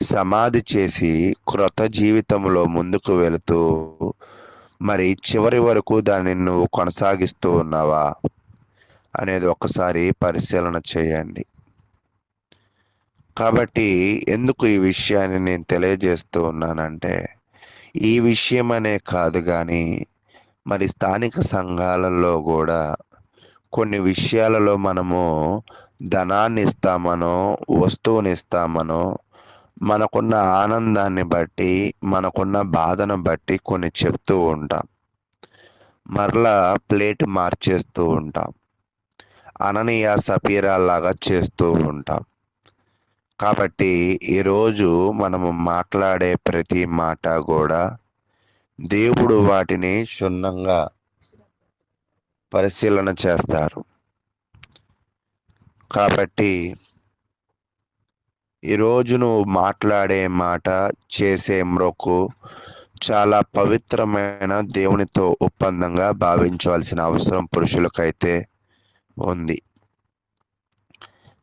సమాధి చేసి క్రొత్త జీవితంలో ముందుకు వెళుతూ మరి చివరి వరకు దాన్ని నువ్వు కొనసాగిస్తూ ఉన్నావా అనేది ఒకసారి పరిశీలన చేయండి. కాబట్టి ఎందుకు ఈ విషయాన్ని నేను తెలియజేస్తూ ఉన్నానంటే, ఈ విషయం అనే కాదు కానీ మరి స్థానిక సంఘాలలో కూడా కొన్ని విషయాలలో మనము ధనాన్ని ఇస్తామనో, వస్తువుని ఇస్తామనో, మనకున్న ఆనందాన్ని బట్టి, మనకున్న బాధను బట్టి కొన్ని చెప్తూ ఉంటాం. మరలా ప్లేట్ మార్చేస్తూ ఉంటాం. అననీయ సపీరా లాగా చేస్తూ ఉంటాం. కాబట్టి ఈరోజు మనము మాట్లాడే ప్రతి మాట కూడా దేవుడు వాటిని క్షుణ్ణంగా పరిశీలన చేస్తారు. కాబట్టి ఈరోజు నువ్వు మాట్లాడే మాట, చేసే మ్రొక్కు చాలా పవిత్రమైన దేవునితో ఒప్పందంగా భావించవలసిన అవసరం పురుషులకైతే ఉంది.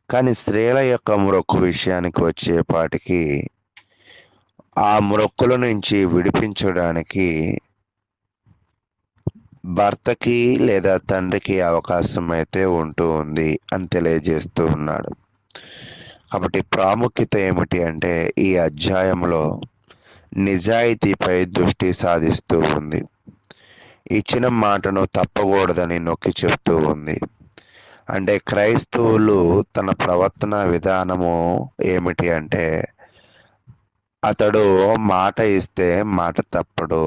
కానీ స్త్రీల యొక్క మ్రొక్కు విషయానికి వచ్చేపాటికి ఆ మ్రొక్కుల నుంచి విడిపించడానికి భర్తకి లేదా తండ్రికి అవకాశం అయితే ఉంటూ ఉంది అని తెలియజేస్తూ ఉన్నాడు. కాబట్టి ప్రాముఖ్యత ఏమిటి అంటే ఈ అధ్యాయంలో నిజాయితీపై దృష్టి సాధిస్తూ ఉంది. ఇచ్చిన మాటను తప్పకూడదని నొక్కి చెప్తూ ఉంది. అంటే క్రైస్తవులు తన ప్రవర్తన విధానము ఏమిటి అంటే, అతడు మాట ఇస్తే మాట తప్పడు.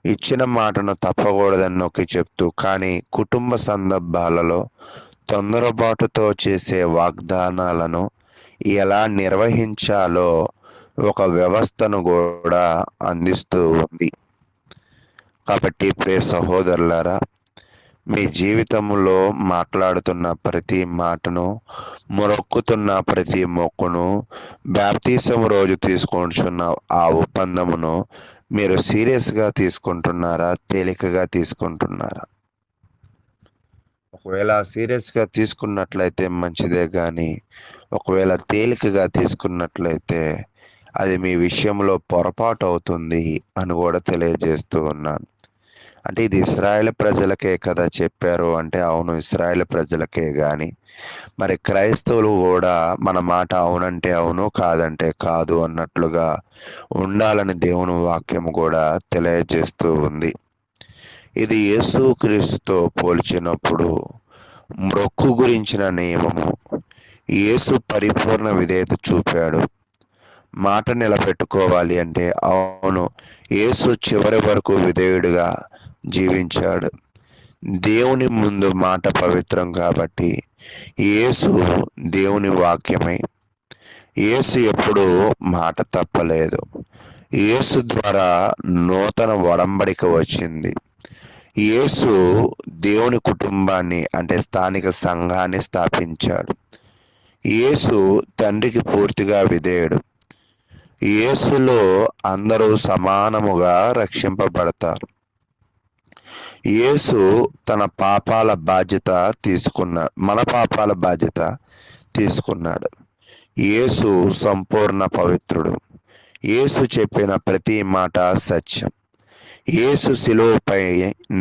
ఇచ్చిన మాటను తప్పకూడదని నొక్కి చెప్తూ, కానీ కుటుంబ సందర్భాలలో తొందరపాటుతో చేసే వాగ్దానాలను ఎలా నిర్వహించాలో ఒక వ్యవస్థను కూడా అందిస్తూ ఉంది. కాబట్టి ప్రియ సహోదరులారా, మీ జీవితంలో మాట్లాడుతున్న ప్రతి మాటను, మొక్కుతున్న ప్రతి మొక్కును, బాప్తిసం రోజు తీసుకుంటున్న ఆ ఒప్పందమును మీరు సీరియస్గా తీసుకుంటున్నారా, తేలికగా తీసుకుంటున్నారా? ఒకవేళ సీరియస్గా తీసుకున్నట్లయితే మంచిదే, కానీ ఒకవేళ తేలికగా తీసుకున్నట్లయితే అది మీ విషయంలో పొరపాటు అవుతుంది అని కూడా తెలియజేస్తూ ఉన్నాను. అంటే ఇది ఇశ్రాయేలు ప్రజలకే కదా చెప్పారు అంటే, అవును ఇశ్రాయేలు ప్రజలకే, కానీ మరి క్రైస్తవులు కూడా మన మాట అవునంటే అవును, కాదంటే కాదు అన్నట్లుగా ఉండాలని దేవుని వాక్యం కూడా తెలియజేస్తూ ఉంది. ఇది యేసుక్రీస్తుతో పోల్చినప్పుడు మ్రొక్కు గురించిన నియమము. యేసు పరిపూర్ణ విధేయత చూపాడు. మాట నిలబెట్టుకోవాలి అంటే అవును, యేసు చివరి వరకు విధేయుడిగా జీవించాడు. దేవుని ముందు మాట పవిత్రం కాబట్టి యేసు దేవుని వాక్యమై, యేసు ఎప్పుడు మాట తప్పలేదు. యేసు ద్వారా నూతన ఒడంబడిక వచ్చింది. యేసు దేవుని కుటుంబాన్ని అంటే స్థానిక సంఘాన్ని స్థాపించాడు. యేసు తండ్రికి పూర్తిగా విధేయుడు. యేసులో అందరూ సమానముగా రక్షింపబడతారు. యేసు తన పాపాల బాధ్యత తీసుకున్నాడు, మన పాపాల బాధ్యత తీసుకున్నాడు. యేసు సంపూర్ణ పవిత్రుడు. యేసు చెప్పిన ప్రతి మాట సత్యం. యేసు శిలువపై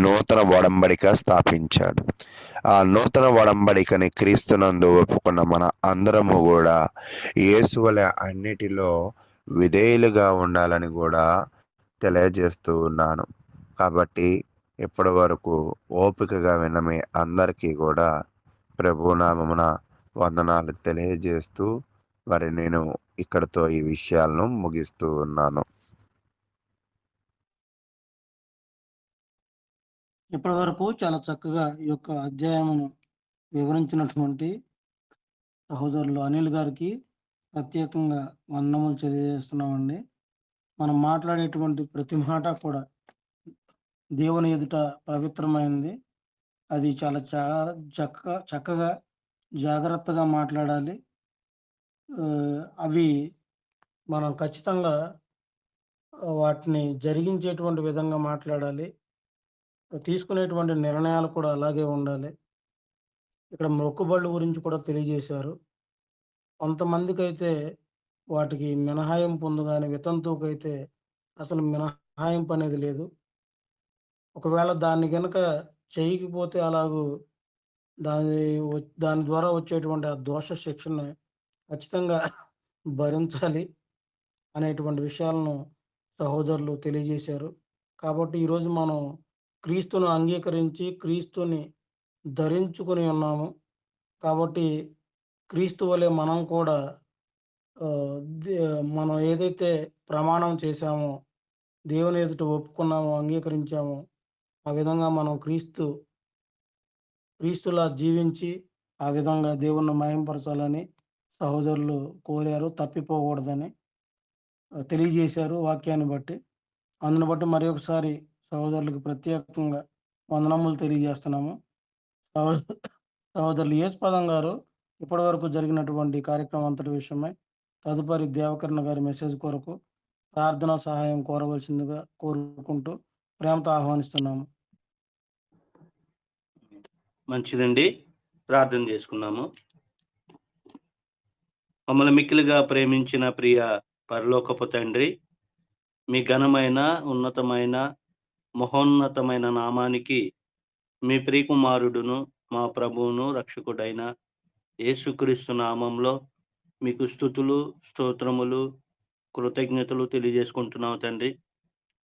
నూతన ఒడంబడిక స్థాపించాడు. ఆ నూతన ఒడంబడికని క్రీస్తునందు ఒప్పుకున్న మన అందరము కూడా యేసు వలె అన్నిటిలో విధేయులుగా ఉండాలని కూడా తెలియజేస్తూ ఉన్నాను. కాబట్టి ఇప్పటి వరకు ఓపికగా విన్న మీ అందరికీ కూడా ప్రభునామమున వందనాలు తెలియజేస్తూ మరి నేను ఇక్కడితో ఈ విషయాలను ముగిస్తూ ఉన్నాను. ఇప్పటి వరకు చాలా చక్కగా ఈ యొక్క అధ్యాయమును వివరించినటువంటి సహోదరులు అనిల్ గారికి ప్రత్యేకంగా వందనములు తెలియజేస్తున్నామండి. మనం మాట్లాడేటువంటి ప్రతి మాట కూడా దేవుని ఎదుట పవిత్రమైంది. అది చాలా చక్కగా జాగ్రత్తగా మాట్లాడాలి. అవి మనం ఖచ్చితంగా వాటిని జరిగించేటువంటి విధంగా మాట్లాడాలి. తీసుకునేటువంటి నిర్ణయాలు కూడా అలాగే ఉండాలి. ఇక్కడ మొక్కుబళ్ళు గురించి కూడా తెలియజేశారు. కొంతమందికైతే వాటికి మినహాయింపు ఉంది కానీ వితంతువుకైతే అసలు మినహాయింపు అనేది లేదు. ఒకవేళ దాన్ని గనక చేయకపోతే అలాగూ దాని ద్వారా వచ్చేటువంటి ఆ దోష శిక్షను ఖచ్చితంగా భరించాలి అనేటువంటి విషయాలను సహోదరులు తెలియజేశారు. కాబట్టి ఈరోజు మనం క్రీస్తును అంగీకరించి క్రీస్తుని ధరించుకొని ఉన్నాము. కాబట్టి క్రీస్తు వలె మనం కూడా మనం ఏదైతే ప్రమాణం చేశామో, దేవుని ఎదుట ఒప్పుకున్నామో, అంగీకరించామో, ఆ విధంగా మనం క్రీస్తులా జీవించి ఆ విధంగా దేవుణ్ణి మహిమపరచాలని సహోదరులు కోరారు. తప్పిపోకూడదని తెలియజేశారు వాక్యాన్ని బట్టి. అందుని బట్టి మరి ఒకసారి సహోదరులకు ప్రత్యేకంగా వందనములు తెలియజేస్తున్నాము. సహోదరులు యేసుపదం గారు ఇప్పటి వరకు జరిగినటువంటి కార్యక్రమం అంతటి విషయమై తదుపరి దేవకరణ గారి మెసేజ్ కొరకు ప్రార్థన సహాయం కోరవలసిందిగా కోరుకుంటూ ప్రేమతో ఆహ్వానిస్తున్నాము. మంచిదండి, ప్రార్థన చేసుకున్నాము. మమ్మల్ని మిక్కిలిగా ప్రేమించిన ప్రియ పరలోకపు తండ్రి, మీ ఘనమైన ఉన్నతమైన మహోన్నతమైన నామానికి మీ ప్రియకుమారుడును మా ప్రభువును రక్షకుడైన యేసుక్రీస్తు నామంలో మీకు స్తుతులు, స్తోత్రములు, కృతజ్ఞతలు తెలియజేసుకుంటున్నావు తండ్రి.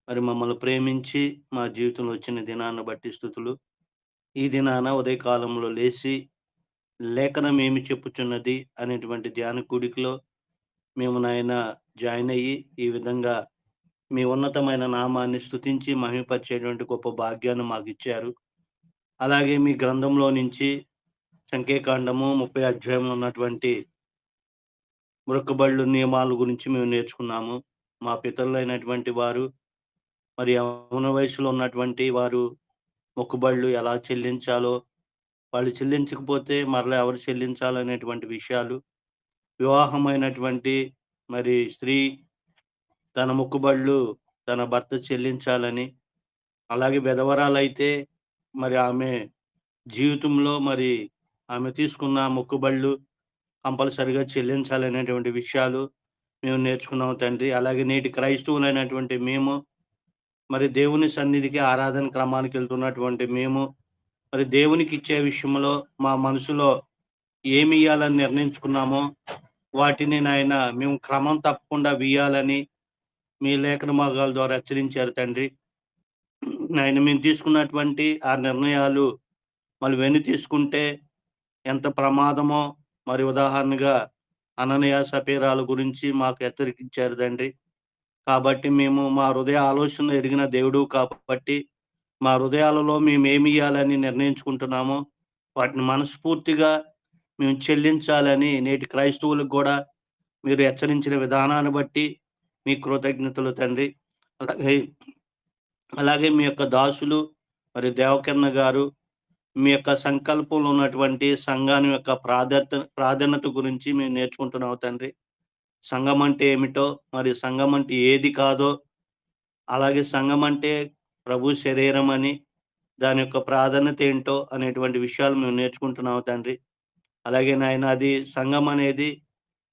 మరి మమ్మల్ని ప్రేమించి మా జీవితంలో వచ్చిన దినాన్ని బట్టి స్తుతులు. ఈ దినాన ఉదయకాలంలో లేచి లేఖనం ఏమి చెప్పుచున్నది అనేటువంటి ధ్యాన కూడికలో మేము నాయన జాయిన్ అయ్యి ఈ విధంగా మీ ఉన్నతమైన నామాన్ని స్తుతించి మహిమపరిచేటువంటి గొప్ప భాగ్యాన్ని మాకు ఇచ్చారు. అలాగే మీ గ్రంథంలో నుంచి సంఖ్యాకాండము 30 అధ్యాయంలో ఉన్నటువంటి మొక్కుబళ్ళు నియమాల గురించి మేము నేర్చుకున్నాము. మా పితరులైనటువంటి వారు మరి యవ్వన వయసులో ఉన్నటువంటి వారు మొక్కుబళ్ళు ఎలా చెల్లించాలో, వాళ్ళు చెల్లించకపోతే మరలా ఎవరు చెల్లించాలనేటువంటి విషయాలు, వివాహమైనటువంటి మరి స్త్రీ తన మొక్కుబళ్ళు తన భర్త చెల్లించాలని, అలాగే విధవరాలైతే మరి ఆమె జీవితంలో మరి ఆమె తీసుకున్న మొక్కుబళ్ళు కంపల్సరిగా చెల్లించాలనేటువంటి విషయాలు మేము నేర్చుకున్నాం తండ్రి. అలాగే నేటి క్రైస్తవులైనటువంటి మేము మరి దేవుని సన్నిధికి ఆరాధన క్రమానికి వెళ్తున్నటువంటి మేము మరి దేవునికి ఇచ్చే విషయంలో మా మనసులో ఏమి ఇయ్యాలని నిర్ణయించుకున్నామో వాటిని నాయన మేము క్రమం తప్పకుండా వీయాలని మీ లేఖన మార్గాల ద్వారా హెచ్చరించారు తండ్రి. నాయన మేము తీసుకున్నటువంటి ఆ నిర్ణయాలు మళ్ళీ వెన్ను తీసుకుంటే ఎంత ప్రమాదమో మరి ఉదాహరణగా అననీయ సపీరాల గురించి మాకు హెచ్చరించారు తండ్రి. కాబట్టి మేము మా హృదయ ఆలోచన ఎరిగిన దేవుడు కాబట్టి మా హృదయాలలో మేము ఏమి ఇయ్యాలని నిర్ణయించుకుంటున్నామో వాటిని మనస్ఫూర్తిగా మేము చెల్లించాలని నేటి క్రైస్తవులకు కూడా మీరు హెచ్చరించిన విధానాన్ని బట్టి మీ కృతజ్ఞతలు తండ్రి. అలాగే మీ యొక్క దాసులు మరి దేవకర్ణ గారు మీ యొక్క సంకల్పంలో ఉన్నటువంటి సంఘాన్ని యొక్క ప్రాధాన్యత గురించి మేము నేర్చుకుంటున్నాం తండ్రి. సంఘం అంటే ఏమిటో, మరి సంఘం అంటే ఏది కాదో, అలాగే సంఘం అంటే ప్రభు శరీరం అని, దాని యొక్క ప్రాధాన్యత ఏంటో అనేటువంటి విషయాలు మేము నేర్చుకుంటున్నాం తండ్రి. అలాగే నాయన అది సంఘం అనేది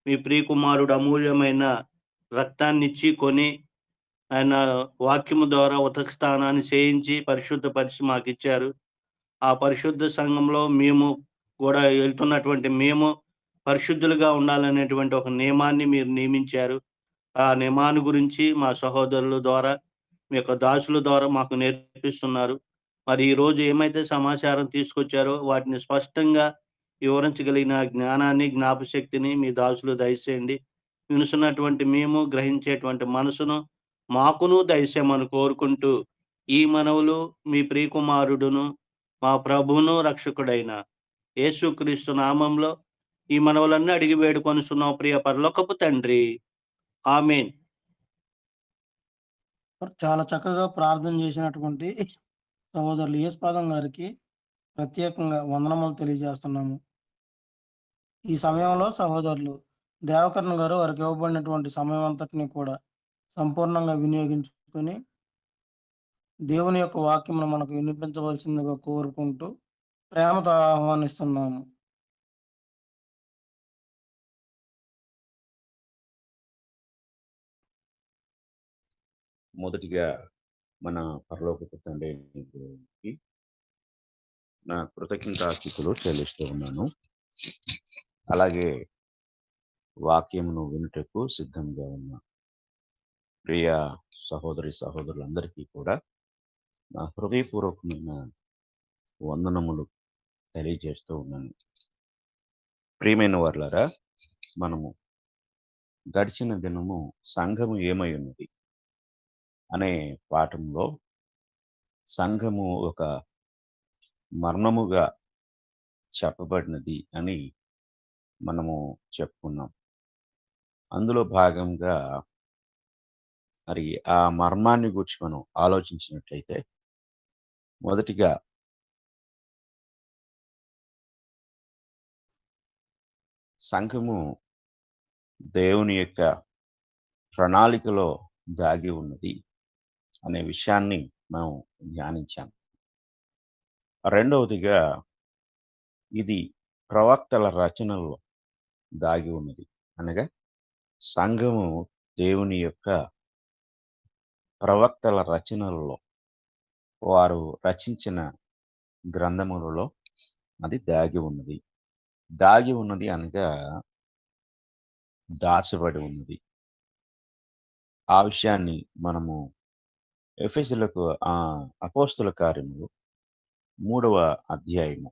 మీ ప్రియకుమారుడు అమూల్యమైన రక్తాన్ని ఇచ్చి కొని ఆయన వాక్యము ద్వారా ఉతక స్థానాన్ని చేయించి పరిశుద్ధపరిచి మాకు ఇచ్చారు. ఆ పరిశుద్ధ సంఘంలో మేము కూడా వెళ్తున్నటువంటి మేము పరిశుద్ధులుగా ఉండాలనేటువంటి ఒక నియమాన్ని మీరు నియమించారు. ఆ నియమాన్ని గురించి మా సహోదరుల ద్వారా మీ యొక్క దాసుల ద్వారా మాకు నేర్పిస్తున్నారు. మరి ఈరోజు ఏమైతే సమాచారం తీసుకొచ్చారో వాటిని స్పష్టంగా వివరించగలిగిన జ్ఞానాన్ని, జ్ఞాపశక్తిని మీ దాసులు దయచేయండి. వినుసున్నటువంటి మేము గ్రహించేటువంటి మనసును మాకును దయచేయమని కోరుకుంటూ ఈ మనవులు మీ ప్రియకుమారుడును మా ప్రభువును రక్షకుడైన యేసుక్రీస్తు నామంలో ఈ మనవులన్నీ అడిగి వేడుకొనుచున్నాం ప్రియ పరలోకపు తండ్రి. ఆమేన్. చాలా చక్కగా ప్రార్థన చేసినటువంటి సహోదరులు యేసుపాదం గారికి ప్రత్యేకంగా వందనములు తెలియజేస్తున్నాము. ఈ సమయంలో సహోదరులు దేవకర్ణ గారు వారికి ఇవ్వబడినటువంటి సమయం అంతటిని కూడా సంపూర్ణంగా వినియోగించుకొని దేవుని యొక్క వాక్యమును మనకు వినిపించవలసిందిగా కోరుకుంటూ ప్రేమతో ఆహ్వానిస్తున్నాము. మొదటిగా మన పరలోకపు తండ్రికి నా కృతజ్ఞతాస్తుతులు చెల్లిస్తూ ఉన్నాను. అలాగే వాక్యమును వినుటకు సిద్ధంగా ఉన్న ప్రియ సహోదరి సహోదరులందరికీ కూడా నా హృదయపూర్వకమైన వందనములు తెలియజేస్తూ ఉన్నాను. ప్రియమైన వారులారా, మనము గడిచిన దినము సంఘము ఏమై ఉన్నది అనే పాఠంలో సంఘము ఒక మర్మముగా చెప్పబడినది అని మనము చెప్పుకున్నాం. అందులో భాగంగా మరి ఆ మర్మాన్ని గురించి మనం ఆలోచించినట్లయితే, మొదటిగా సంఘము దేవుని యొక్క ప్రణాళికలో దాగి ఉన్నది అనే విషయాన్ని మనం ధ్యానించాం. రెండవదిగా ఇది ప్రవక్తల రచనల్లో దాగి ఉన్నది. అనగా సంఘము దేవుని యొక్క ప్రవక్తల రచనలలో, వారు రచించిన గ్రంథములలో అది దాగి ఉన్నది. దాగి ఉన్నది అనగా దాచబడి ఉన్నది. ఆ విషయాన్ని మనము ఎఫెసీయులకు అపోస్తుల కార్యములు 3వ అధ్యాయము,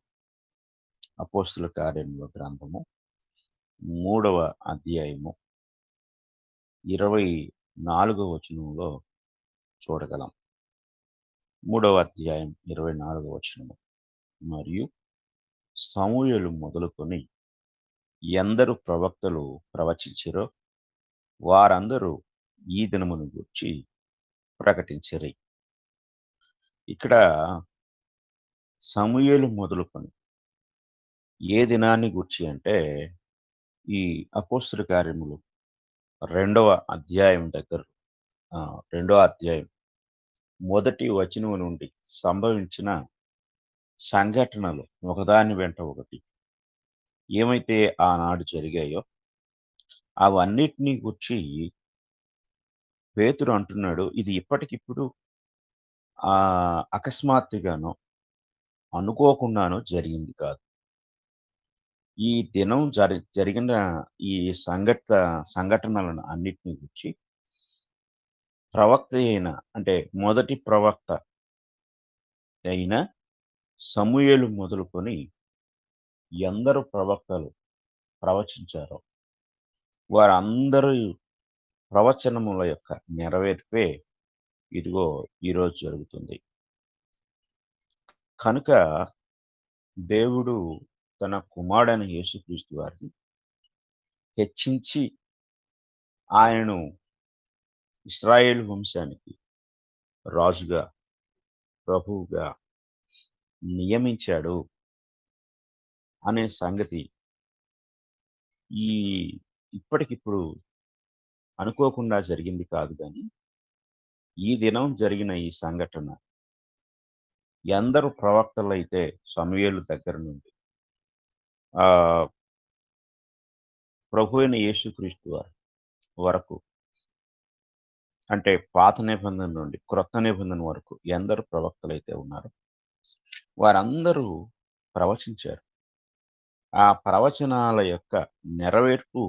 అపోస్తుల కార్యముల గ్రంథము 3వ అధ్యాయము 24వ వచనంలో చూడగలం. 3వ అధ్యాయం 24వ వచనము. మరియు సమూయేలు మొదలుకొని ఎందరు ప్రవక్తలు ప్రవచించిరో వారందరూ ఈ దినమును గూర్చి ప్రకటించిరి. ఇక్కడ సమూయేలు మొదలుకొని ఏ దినాన్ని గూర్చి అంటే, ఈ అపోస్తుల కార్యములు 2వ అధ్యాయం దగ్గర 2వ అధ్యాయం మొదటి వచనం నుండి సంభవించిన సంఘటనలు ఒకదాని వెంట ఒకటి ఏమైతే ఆనాడు జరిగాయో అవన్నిటినీ గురించి పేతురు అంటున్నాడు, ఇది ఇప్పటికిప్పుడు అకస్మాత్తుగానో అనుకోకుండానో జరిగింది కాదు. ఈ దినం జరిగిన ఈ సంఘటనలను అన్నిటిని గురించి ప్రవక్త అయిన, అంటే మొదటి ప్రవక్త అయిన సమూయేలు మొదలుకొని ఎందరు ప్రవక్తలు ప్రవచించారో వారందరూ ప్రవచనముల యొక్క నెరవేర్పే ఇదిగో ఈరోజు జరుగుతుంది. కనుక దేవుడు తన కుమారుడైన యేసుక్రీస్తు వారిని హెచ్చించి ఆయనను ఇశ్రాయేలు వంశానికి రాజుగా, ప్రభువుగా నియమించాడు అనే సంగతి ఇప్పటికిప్పుడు అనుకోకుండా జరిగింది కాదు. కానీ ఈ దినం జరిగిన ఈ సంఘటన ఎందరు ప్రవక్తలైతే సమూయేలు దగ్గర నుండి ప్రభు అయిన యేసుక్రీస్తు వారి వరకు, అంటే పాత నిబంధన నుండి క్రొత్త నిబంధన వరకు ఎందరు ప్రవక్తలైతే ఉన్నారో వారందరూ ప్రవచించారు. ఆ ప్రవచనాల యొక్క నెరవేర్పు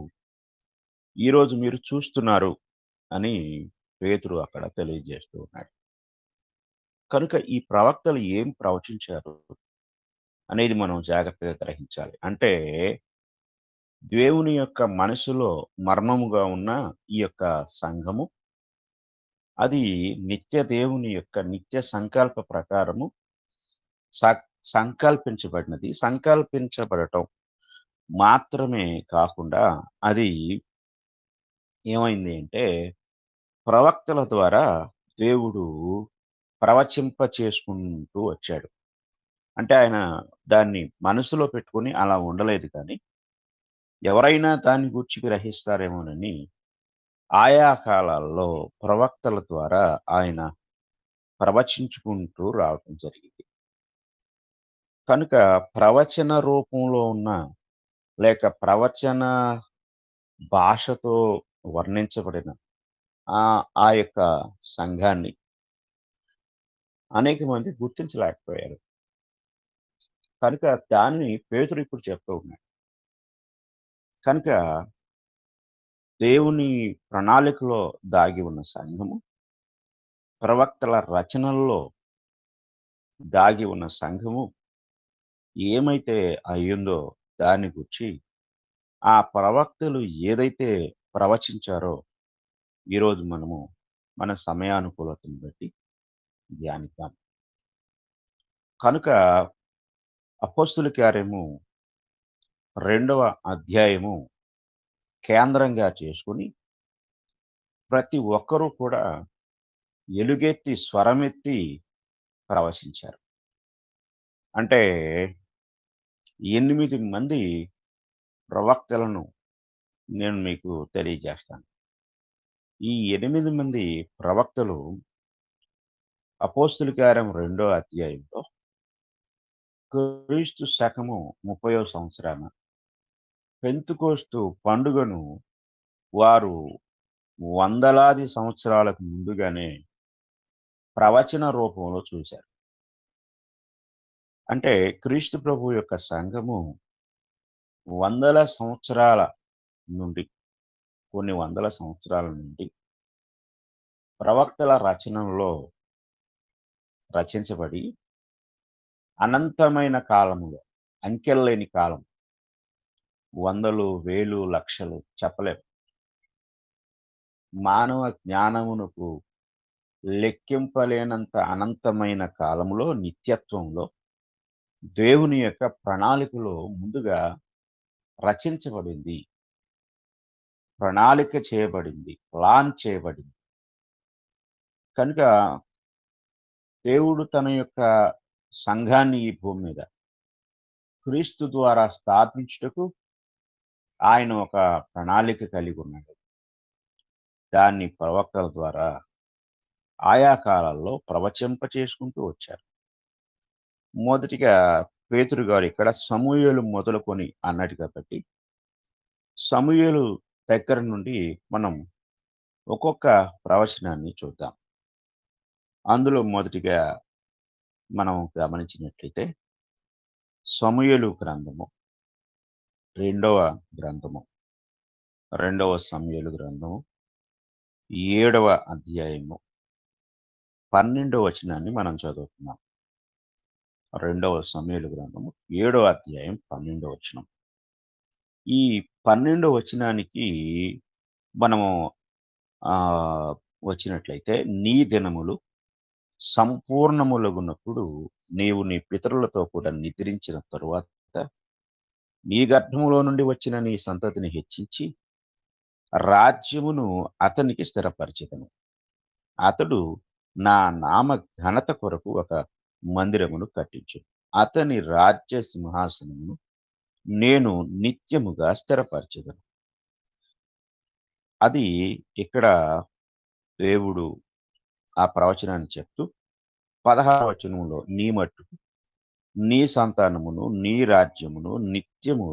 ఈరోజు మీరు చూస్తున్నారు అని పేతురు అక్కడ తెలియజేస్తూ ఉన్నాడు. కనుక ఈ ప్రవక్తలు ఏం ప్రవచించారు అనేది మనం జాగ్రత్తగా గ్రహించాలి. అంటే దేవుని యొక్క మనసులో మర్మముగా ఉన్న ఈ యొక్క సంఘము అది నిత్య దేవుని యొక్క నిత్య సంకల్ప ప్రకారము సంకల్పించబడినది. సంకల్పించబడటం మాత్రమే కాకుండా అది ఏమైంది అంటే ప్రవక్తల ద్వారా దేవుడు ప్రవచింప చేసుకుంటూ వచ్చాడు. అంటే ఆయన దాన్ని మనసులో పెట్టుకొని అలా ఉండలేదు కానీ ఎవరైనా దాన్ని గూర్చి గ్రహిస్తారేమోనని ఆయా కాలాల్లో ప్రవక్తల ద్వారా ఆయన ప్రవచించుకుంటూ రావడం జరిగింది. కనుక ప్రవచన రూపంలో ఉన్న లేక ప్రవచన భాషతో వర్ణించబడిన ఆ యొక్క సంఘాన్ని అనేక మంది గుర్తించలేకపోయారు. కనుక దాన్ని పేతురు ఇప్పుడు చెప్తూ ఉన్నాడు. కనుక దేవుని ప్రణాళికలో దాగి ఉన్న సంఘము, ప్రవక్తల రచనల్లో దాగి ఉన్న సంఘము ఏమైతే అయ్యిందో దాని గురించి ఆ ప్రవక్తలు ఏదైతే ప్రవచించారో ఈరోజు మనము మన సమయానుకూలతను బట్టి ధ్యానిద్దాం. కనుక అపోస్తుల కార్యము 2వ అధ్యాయము కేంద్రంగా చేసుకుని ప్రతి ఒక్కరూ కూడా ఎలుగెత్తి స్వరమెత్తి ప్రవచించారు. అంటే 8 మంది ప్రవక్తలను నేను మీకు తెలియజేస్తాను. ఈ 8 మంది ప్రవక్తలు అపోస్తుల కార్యం 2వ అధ్యాయంలో క్రీస్తు శకము 30వ సంవత్సరాన పెంతుకోస్తు పండుగను వారు వందలాది సంవత్సరాలకు ముందుగానే ప్రవచన రూపంలో చూశారు. అంటే క్రీస్తు ప్రభు యొక్క సంఘము వందల సంవత్సరాల నుండి కొన్ని వందల సంవత్సరాల నుండి ప్రవక్తల రచనలో రచించబడి అనంతమైన కాలములో అంకెల్లేని కాలం వందలు వేలు లక్షలు చెప్పలేము. మానవ జ్ఞానమునకు లెక్కింపలేనంత అనంతమైన కాలంలో నిత్యత్వంలో దేవుని యొక్క ప్రణాళికలో ముందుగా రచించబడింది, ప్రణాళిక చేయబడింది, ప్లాన్ చేయబడింది. కనుక దేవుడు తన యొక్క సంఘాన్ని ఈ భూమి మీద క్రీస్తు ద్వారా స్థాపించుటకు ఆయన ఒక ప్రణాళిక కలిగి ఉన్నాడు. దాన్ని ప్రవక్తల ద్వారా ఆయా కాలాల్లో ప్రవచింప చేసుకుంటూ వచ్చారు. మొదటిగా పేతురు గారు ఇక్కడ సమూయేలు మొదలుకొని అన్నట్టు కాబట్టి సమూయేలు దగ్గర నుండి మనం ఒక్కొక్క ప్రవచనాన్ని చూద్దాం. అందులో మొదటిగా మనం గమనించినట్లయితే సమూయేలు గ్రంథము 2వ గ్రంథము 2వ సమూయేలు గ్రంథము 7వ అధ్యాయము 12వ వచనాన్ని మనం చదువుతున్నాం. 2వ సమూయేలు గ్రంథము 7వ అధ్యాయం 12వ వచనం. ఈ 12వ వచనానికి మనము వచ్చినట్లయితే నీ దినములు సంపూర్ణములగున్నప్పుడు నీవు నీ పితరులతో కూడా నిద్రించిన తరువాత నీ గర్భములో నుండి వచ్చిన నీ సంతతిని హెచ్చించి రాజ్యమును అతనికి స్థిరపరిచెదను. అతడు నా నామ ఘనత కొరకు ఒక మందిరమును కట్టించు. అతని రాజ్య సింహాసనమును నేను నిత్యముగా స్థిరపరిచెదను. అది ఇక్కడ దేవుడు ఆ ప్రవచనాన్ని చెప్తూ 16వ వచనంలో నీ మట్టుకు నీ సంతానమును నీ రాజ్యమును నిత్యము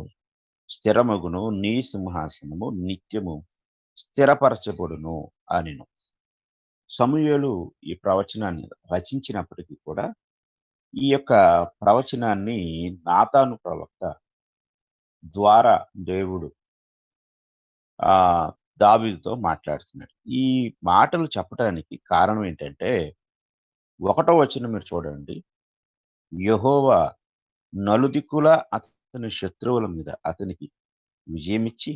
స్థిరమగును, నీ సింహాసనము నిత్యము స్థిరపరచబడును అనెను. సమూయేలు ఈ ప్రవచనాన్ని రచించినప్పటికీ కూడా ఈ యొక్క ప్రవచనాన్ని నాతాను ప్రవక్త ద్వారా దేవుడు దావీదుతో మాట్లాడుతున్నాడు. ఈ మాటలు చెప్పడానికి కారణం ఏంటంటే 1వ వచనం మీరు చూడండి. యెహోవా నలుదిక్కులా అతని శత్రువుల మీద అతనికి విజయమిచ్చి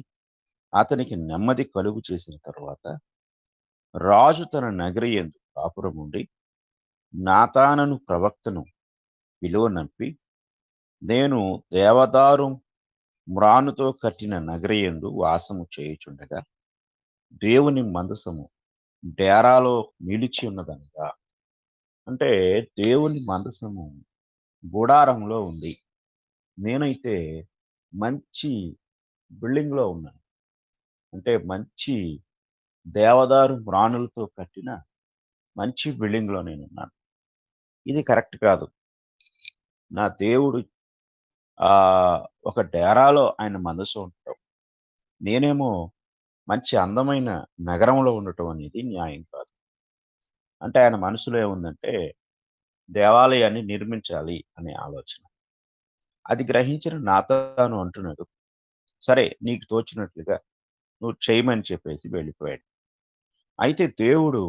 అతనికి నెమ్మది కలుగు చేసిన తరువాత రాజు తన నగరి యందు కాపురముండి నాతానను ప్రవక్తను పిలువనంపి, నేను దేవదారు మ్రానుతో కట్టిన నగరి యందు వాసము చేయుచుండగా దేవుని మందసము డేరాలో నిలిచి ఉన్నదనగా. అంటే దేవుని మందసము గుడారంలో ఉంది. నేనైతే మంచి బిల్డింగ్‌లో ఉన్నాను. అంటే మంచి దేవదారు మ్రానులతో కట్టిన మంచి బిల్డింగ్‌లో నేనున్నాను. ఇది కరెక్ట్ కాదు. నా దేవుడు ఒక డేరాలో ఆయన మనసు ఉండటం, నేనేమో మంచి అందమైన నగరంలో ఉండటం అనేది న్యాయం కాదు. అంటే ఆయన మనసులో ఏముందంటే దేవాలయాన్ని నిర్మించాలి అనే ఆలోచన. అది గ్రహించిన నాతాను అంటున్నాడు, సరే నీకు తోచినట్లుగా నువ్వు చేయమని చెప్పేసి వెళ్ళిపోయాడు. అయితే దేవుడు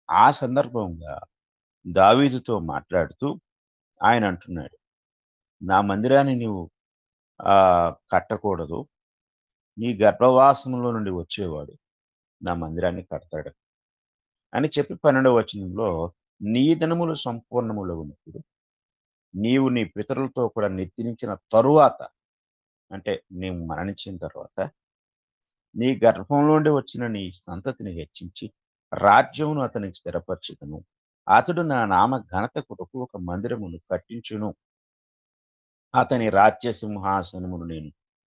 ఆ సందర్భంగా దావీదుతో మాట్లాడుతూ ఆయన అంటున్నాడు, నా మందిరాన్ని నువ్వు కట్టకూడదు. నీ గర్భవాసంలో నుండి వచ్చేవాడు నా మందిరాన్ని కడతాడు అని చెప్పి 12వ వచనంలో, నీ దినములు సంపూర్ణములగునప్పుడు నీవు నీ పితరులతో కూడా నిద్రించిన తరువాత, అంటే నీవు మరణించిన తర్వాత నీ గర్భంలోండి వచ్చిన నీ సంతతిని హెచ్చించి రాజ్యమును అతనికి స్థిరపరచుదును. అతడు నా నామ ఘనత కొరకు ఒక మందిరమును కట్టించును. అతని రాజ్య సింహాసనమును నేను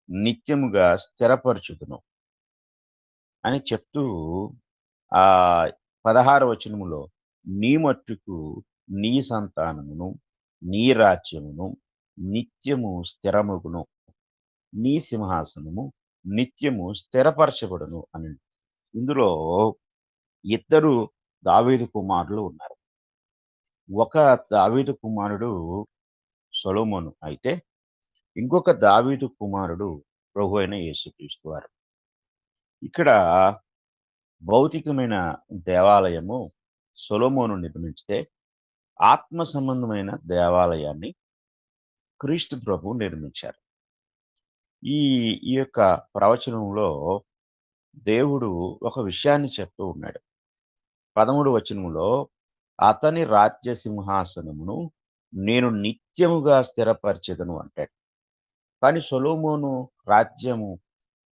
నిత్యముగా స్థిరపరచుదును అని చెప్తూ 16వ వచనములో, నీ మట్టుకు నీ సంతానమును నీ రాజ్యమును నిత్యము స్థిరమగును, నీ సింహాసనము నిత్యము స్థిరపరచబడును అని. ఇందులో ఇద్దరు దావీదు కుమారులు ఉన్నారు. ఒక దావీదు కుమారుడు సొలొమోను అయితే ఇంకొక దావీదు కుమారుడు ప్రభు అయిన యేసుక్రీస్తు వారు. ఇక్కడ భౌతికమైన దేవాలయము సొలొమోను నిర్మించితే, ఆత్మ సంబంధమైన దేవాలయాన్ని క్రీస్తు ప్రభు నిర్మించారు. ఈ యొక్క ప్రవచనంలో దేవుడు ఒక విషయాన్ని చెప్తూ ఉన్నాడు. 13వ వచనంలో, అతని రాజ్య సింహాసనమును నేను నిత్యముగా స్థిరపరిచెదను అంటాడు. కానీ సొలొమోను రాజ్యము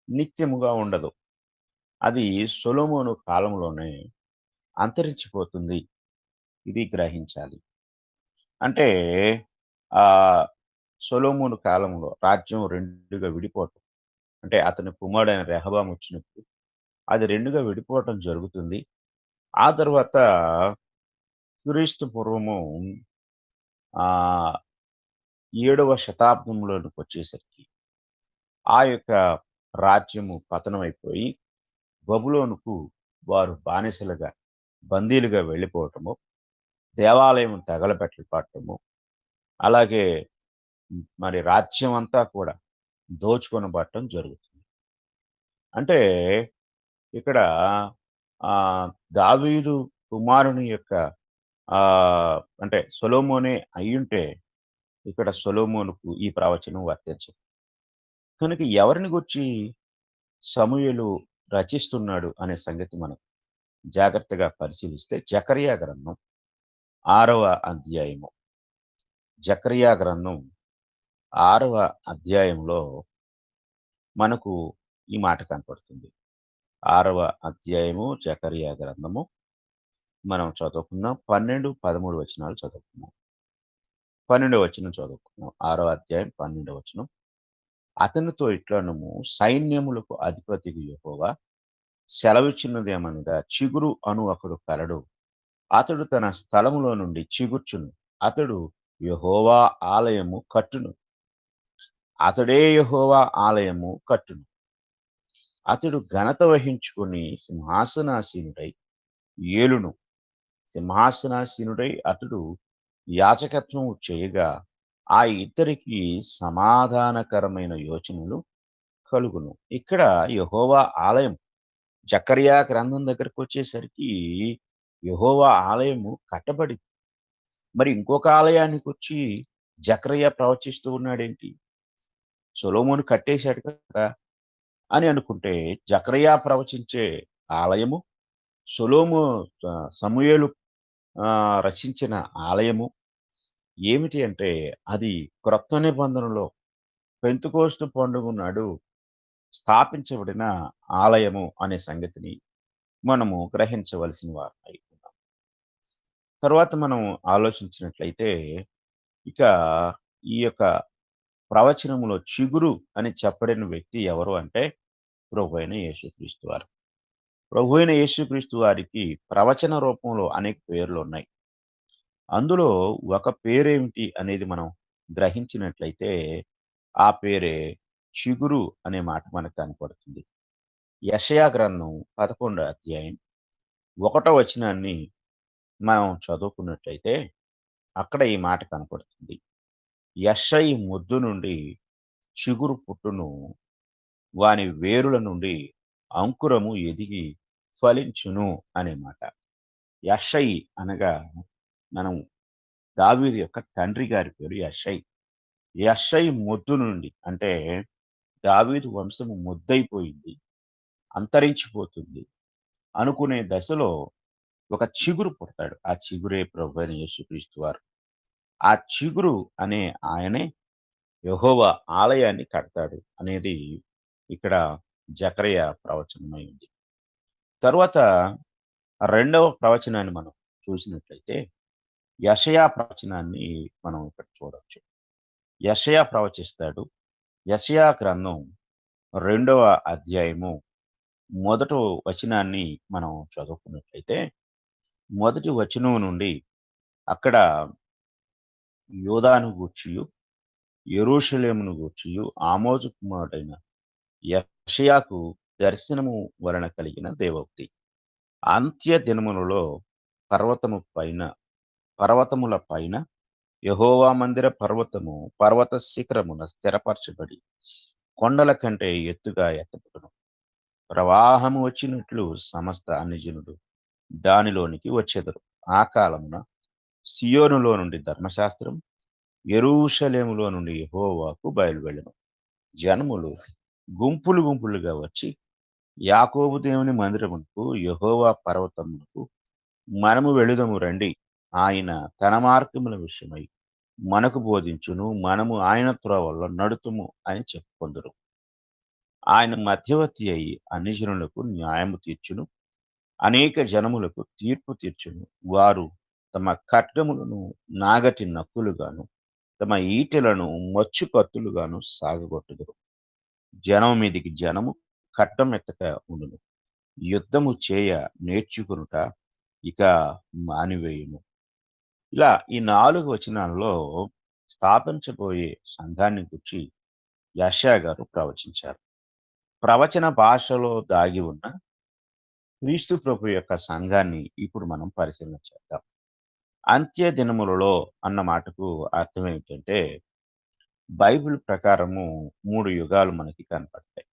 నిత్యముగా ఉండదు. అది సొలొమోను కాలంలోనే అంతరించిపోతుంది. ఇది గ్రహించాలి. అంటే సొలొమోను కాలంలో రాజ్యం 2గా విడిపోవటం, అంటే అతని కుమారుడైన రెహబాము వచ్చినప్పుడు అది 2గా విడిపోవటం జరుగుతుంది. ఆ తర్వాత క్రీస్తు పూర్వము 7వ శతాబ్దంలోనికి వచ్చేసరికి ఆ యొక్క రాజ్యము పతనమైపోయి బబులోనుకు వారు బానిసలుగా బందీలుగా వెళ్ళిపోవటము, దేవాలయం తగలబెట్టబడటము, అలాగే మరి రాజ్యం అంతా కూడా దోచుకొనబడటం జరుగుతుంది. అంటే ఇక్కడ దావీదు కుమారుని యొక్క అంటే సొలొమోనే అయ్యుంటే ఇక్కడ సొలొమోనుకు ఈ ప్రవచనం వర్తించదు. కనుక ఎవరిని గురించి సమూయేలు రచిస్తున్నాడు అనే సంగతి మనం జాగ్రత్తగా పరిశీలిస్తే, జకర్యా గ్రంథం 6వ అధ్యాయము. జకర్యా గ్రంథం 6వ అధ్యాయంలో మనకు ఈ మాట కనపడుతుంది. 6వ అధ్యాయము జకర్యా గ్రంథము మనం చదువుకుందాం. 12, 13 వచనాలు చదువుకుందాం. 12వ వచనం చదువుకుందాం. 6వ అధ్యాయం 12వ వచనం. అతనితో ఇట్లనము, సైన్యములకు అధిపతికి యెహోవా సెలవిచ్చినదేమనగా, చిగురు అను ఒకడు కలడు, అతడు తన స్థలములో నుండి చిగుర్చును, అతడు యెహోవా ఆలయము కట్టును. అతడే యెహోవా ఆలయము కట్టును. అతడు ఘనత వహించుకుని సింహాసనాసీనుడై ఏలును. సింహాసనాసీనుడై అతడు యాజకత్వము చేయగా ఆ ఇద్దరికి సమాధానకరమైన యోచనలు కలుగును. ఇక్కడ యెహోవా ఆలయం, జకర్యా గ్రంథం దగ్గరకు వచ్చేసరికి యెహోవా ఆలయము కట్టబడింది. మరి ఇంకొక ఆలయానికి వచ్చి జకర్యా ప్రవచిస్తూ ఉన్నాడేంటి? సొలొమోను కట్టేశాడు కదా అని అనుకుంటే, జకర్యా ప్రవచించే ఆలయము సొలొమో సమూయేలు రచించిన ఆలయము ఏమిటి అంటే అది క్రొత్త నిబంధనలో పెంతెకోస్తు పండుగ నాడు స్థాపించబడిన ఆలయము అనే సంగతిని మనము గ్రహించవలసిన వారమై ఉన్నాం. తర్వాత మనం ఆలోచించినట్లయితే ఇక ఈ యొక్క ప్రవచనములో చిగురు అని చెప్పబడిన వ్యక్తి ఎవరు అంటే ప్రభువైన యేసుక్రీస్తు వారు. ప్రభువైన యేసుక్రీస్తు వారికి ప్రవచన రూపంలో అనేక పేర్లు ఉన్నాయి. అందులో ఒక పేరేమిటి అనేది మనం గ్రహించినట్లయితే ఆ పేరే చిగురు అనే మాట మనకు కనపడుతుంది. యెషయా గ్రంథం 11వ అధ్యాయం 1వ వచనాన్ని మనం చదువుకున్నట్లయితే అక్కడ ఈ మాట కనపడుతుంది. యెషయి మొద్దు నుండి చిగురు పుట్టును, వాని వేరుల నుండి అంకురము ఎదిగి ఫలించును అనే మాట. యెషయి అనగా మనం దావీదు యొక్క తండ్రి గారి పేరు యెషయి. యెషయి మొద్దు నుండి అంటే దావీదు వంశము మొద్దైపోయింది, అంతరించిపోతుంది అనుకునే దశలో ఒక చిగురు పుడతాడు. ఆ చిగురే ప్రభువైన యేసుక్రీస్తు వారు. ఆ చిగురు అనే ఆయనే యెహోవా ఆలయాన్ని కడతాడు అనేది ఇక్కడ జకరియా ప్రవచనమై ఉంది. తరువాత రెండవ ప్రవచనాన్ని మనం చూసినట్లయితే యెషయా ప్రవచనాన్ని మనం ఇక్కడ చూడొచ్చు. యెషయా ప్రవచిస్తాడు. యెషయా గ్రంథం 2వ అధ్యాయము 1వ వచనాన్ని మనం చదువుకున్నట్లయితే మొదటి వచనం నుండి అక్కడ యూదాను గూర్చియు యెరూషలేమును గూర్చియు ఆమోజు కుమారుడైన యెషయాకు దర్శనము వలన కలిగిన దేవోక్తి. అంత్య దినములలో పర్వతముల పైన యెహోవా మందిర పర్వత శిఖరమున స్థిరపరచబడి కొండల కంటే ఎత్తుగా ఎత్తబడును. ప్రవాహము వచ్చినట్లు సమస్త అన్యజనులు దానిలోనికి వచ్చెదరు. ఆ కాలమున సియోనులో నుండి ధర్మశాస్త్రం, యెరూషలేములో నుండి యెహోవాకు బయలువెళ్ళెను. జనములు గుంపులు గుంపులుగా వచ్చి యాకోబు దేవుని మందిరమునకు యెహోవా పర్వతమునకు మనము వెళుదము రండి. ఆయన తన మార్గముల విషయమై మనకు బోధించును, మనము ఆయన త్రోవల్లో నడుతుము అని చెప్పుకొందురు. ఆయన మధ్యవర్తి అయి అన్ని జనులకు న్యాయము తీర్చును, అనేక జనములకు తీర్పు తీర్చును. వారు తమ ఖడ్గములను నాగటి నక్కులుగాను తమ ఈటెలను మచ్చు కత్తులుగాను సాగగొట్టుదురు. జనం మీదికి జనము ఖడ్గం ఎత్తక ఉండును. యుద్ధము చేయ నేర్చుకునుట ఇక మానివేయును. ఇలా ఈ 4 వచనాల్లో స్థాపించబోయే సంఘాన్ని గురించి యెషయా గారు ప్రవచించారు. ప్రవచన భాషలో దాగి ఉన్న క్రీస్తు ప్రభు యొక్క సంఘాన్ని ఇప్పుడు మనం పరిశీలన చేద్దాం. అంత్య దినములలో అన్న మాటకు అర్థం ఏంటంటే బైబిల్ ప్రకారము 3 యుగాలు మనకి కనపడతాయి.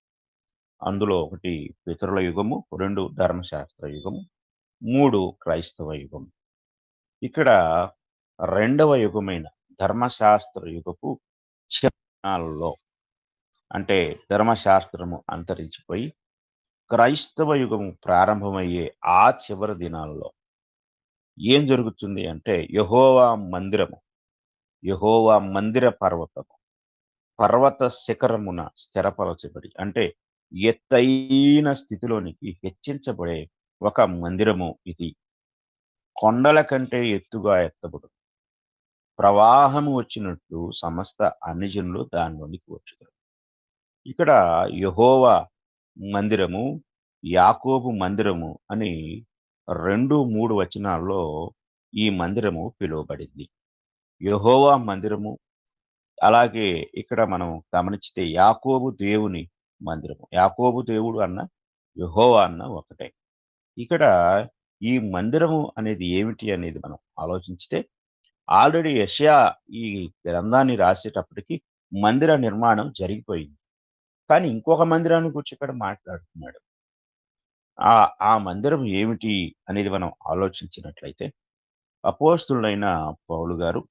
అందులో 1 పితరుల యుగము, 2 ధర్మశాస్త్ర యుగము, 3 క్రైస్తవ యుగము. ఇక్కడ 2వ యుగమైన ధర్మశాస్త్ర యుగపు చివరిలో అంటే ధర్మశాస్త్రము అంతరించిపోయి క్రైస్తవ యుగము ప్రారంభమయ్యే ఆ చివరి దినాలలో ఏం జరుగుతుంది అంటే యెహోవా మందిర పర్వత శిఖరమున స్థిరపరచబడి అంటే ఎత్తైన స్థితిలోనికి హెచ్చించబడే ఒక మందిరము ఇది. కొండల కంటే ఎత్తుగా ఎత్తబడు. ప్రవాహము వచ్చినట్లు సమస్త అన్యజనులు దానిలోనికి వచ్చుతారు. ఇక్కడ యెహోవా మందిరము, యాకోబు మందిరము అని 2, 3 వచనాల్లో ఈ మందిరము పిలువబడింది. యెహోవా మందిరము, అలాగే ఇక్కడ మనం గమనించితే యాకోబు దేవుని మందిరము. యాకోబు దేవుడు అన్న యెహోవా అన్న ఒకటే. ఇక్కడ ఈ మందిరము అనేది ఏమిటి అనేది మనం ఆలోచించితే ఆల్రెడీ యెషయా ఈ గ్రంథాన్ని రాసేటప్పటికి మందిర నిర్మాణం జరిగిపోయింది. కానీ ఇంకొక మందిరాన్ని గురించి ఇక్కడ మాట్లాడుతున్నాడు. ఆ మందిరం ఏమిటి అనేది మనం ఆలోచించినట్లయితే అపోస్తులుడైన పౌలు గారు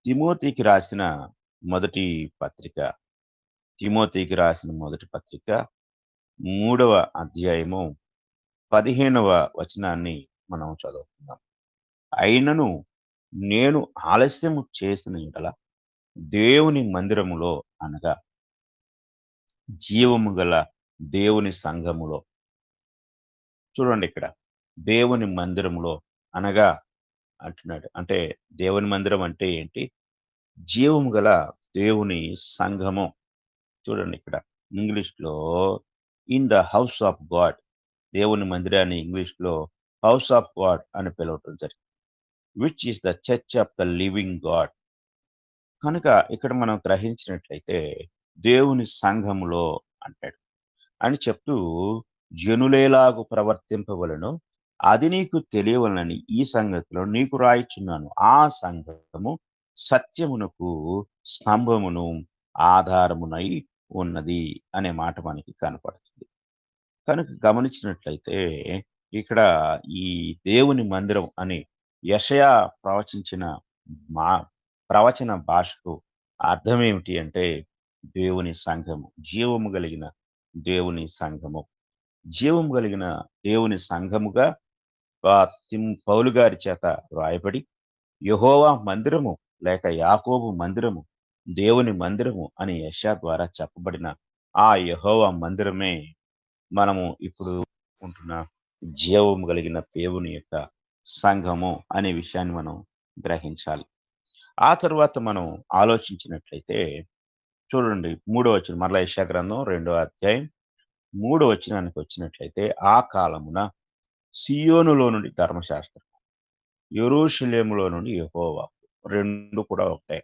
తిమోతికి రాసిన మొదటి పత్రిక 3వ అధ్యాయము 15వ వచనాన్ని మనం చదువుకుందాం. అయినను నేను ఆలస్యము చేసిన యెడల దేవుని మందిరములో అనగా జీవము గల దేవుని సంఘములో, చూడండి ఇక్కడ దేవుని మందిరములో అనగా అంటున్నాడు. అంటే దేవుని మందిరం అంటే ఏంటి? జీవము గల దేవుని సంఘము. చూడండి ఇక్కడ ఇంగ్లీష్లో in the house of God, దేవుని మందిరాన్ని ఇంగ్లీష్లో హౌస్ ఆఫ్ గాడ్ అని పిలవటం జరిగింది. Which is the church of the living God. కనుక ఇక్కడ మనం గ్రహించినట్లయితే దేవుని సంఘములో అంటాడు అని చెప్తూ, జనులేలాగు ప్రవర్తింపవలను అది నీకు తెలియవలనని ఈ సంగతిలో నీకు రాయిచున్నాను. ఆ సంఘము సత్యమునకు స్తంభమును ఆధారమునై ఉన్నది అనే మాట మనకి కనపడుతుంది. కనుక గమనించినట్లయితే ఇక్కడ ఈ దేవుని మందిరం అని యెషయా ప్రవచించిన మా ప్రవచన భాషకు అర్థం ఏమిటి అంటే దేవుని సంఘము, జీవము కలిగిన దేవుని సంఘము. జీవము కలిగిన దేవుని సంఘముగా పౌలు గారి చేత రాయబడి యెహోవా మందిరము లేక యాకోబు మందిరము, దేవుని మందిరము అని యెషయా ద్వారా చెప్పబడిన ఆ యెహోవా మందిరమే మనము ఇప్పుడు ఉంటున్న జీవము కలిగిన దేవుని యొక్క సంఘము అనే విషయాన్ని మనం గ్రహించాలి. ఆ తర్వాత మనం ఆలోచించినట్లయితే చూడండి 3వ వచనం, మరలా యెషయా గ్రంథం 2వ అధ్యాయం 3వ వచనానికి వచ్చినట్లయితే, ఆ కాలమున సియోనులో నుండి ధర్మశాస్త్రం, యెరూషలేములో నుండి యెహోవా, రెండు కూడా ఒకటే.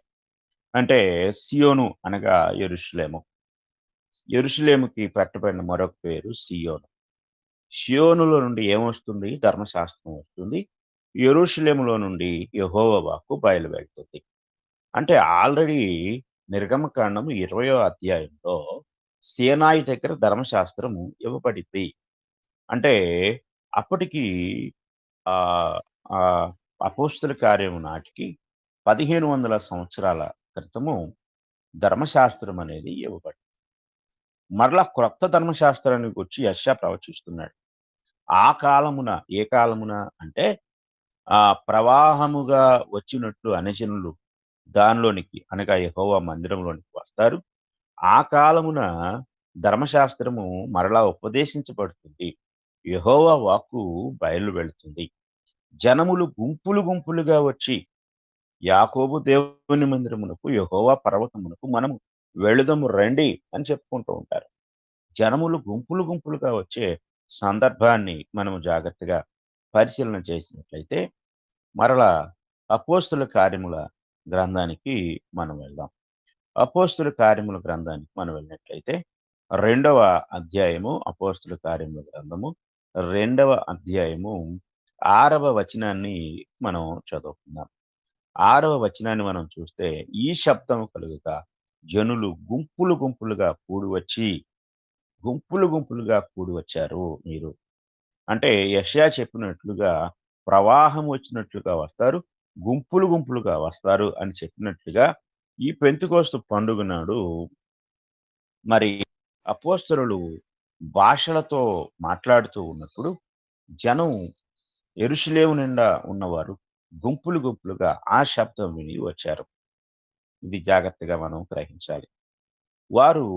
అంటే సియోను అనగా యెరూషలేము, యెరూషలేముకి పెట్టబడిన మరొక పేరు సియోను. సియోనులో నుండి ఏమొస్తుంది? ధర్మశాస్త్రం వస్తుంది. యెరూషలేములో నుండి యెహోవా వాక్కు బయలువెళ్తుంది. అంటే ఆల్రెడీ నిర్గమకాండం 20వ అధ్యాయంలో సీనాయి దగ్గర ధర్మశాస్త్రము ఇవ్వబడింది. అంటే అప్పటికి అపోస్తుల కార్యము నాటికి 1500 సంవత్సరాల క్రితము ధర్మశాస్త్రం అనేది ఇవ్వబడింది. మరలా క్రొత్త ధర్మశాస్త్రానికి వచ్చి యెషయా ప్రవచిస్తున్నాడు. ఆ కాలమున, ఏ కాలమున అంటే ప్రవాహముగా వచ్చినట్లు అన్యజనులు దానిలోనికి అనగా యెహోవా మందిరంలోనికి వస్తారు. ఆ కాలమున ధర్మశాస్త్రము మరలా ఉపదేశించబడుతుంది. యెహోవా వాక్కు బయలు వెళుతుంది. జనములు గుంపులు గుంపులుగా వచ్చి యాకోబు దేవుని మందిరమునకు, యెహోవా పర్వతమునకు మనము వెళుదము రండి అని చెప్పుకుంటూ ఉంటారు. జనములు గుంపులు గుంపులుగా వచ్చే సందర్భాన్ని మనము జాగ్రత్తగా పరిశీలన చేసినట్లయితే మరలా అపోస్తుల కార్యముల గ్రంథానికి మనం వెళ్దాం. అపోస్తుల కార్యముల గ్రంథానికి మనం వెళ్ళినట్లయితే 2వ అధ్యాయము, అపోస్తుల కార్యముల గ్రంథము 2వ అధ్యాయము 6వ వచనాన్ని మనం చదువుకుందాం. 6వ వచనాన్ని మనం చూస్తే, ఈ శబ్దము కలుగుగా జనులు గుంపులు గుంపులుగా కూడి వచ్చి, గుంపులు గుంపులుగా కూడి వచ్చారు. మీరు అంటే యెషయా చెప్పినట్లుగా ప్రవాహం వచ్చినట్లుగా వస్తారు, గుంపులు గుంపులుగా వస్తారు అని చెప్పినట్లుగా ఈ పెంతెకోస్తు పండుగ నాడు మరి అపోస్తలులు భాషలతో మాట్లాడుతూ ఉన్నప్పుడు జనం యెరూషలేము నిండా ఉన్నవారు గుంపులు గుంపులుగా ఆ శబ్దం విని వచ్చారు. ఇది జాగ్రత్తగా మనం గ్రహించాలి. వారు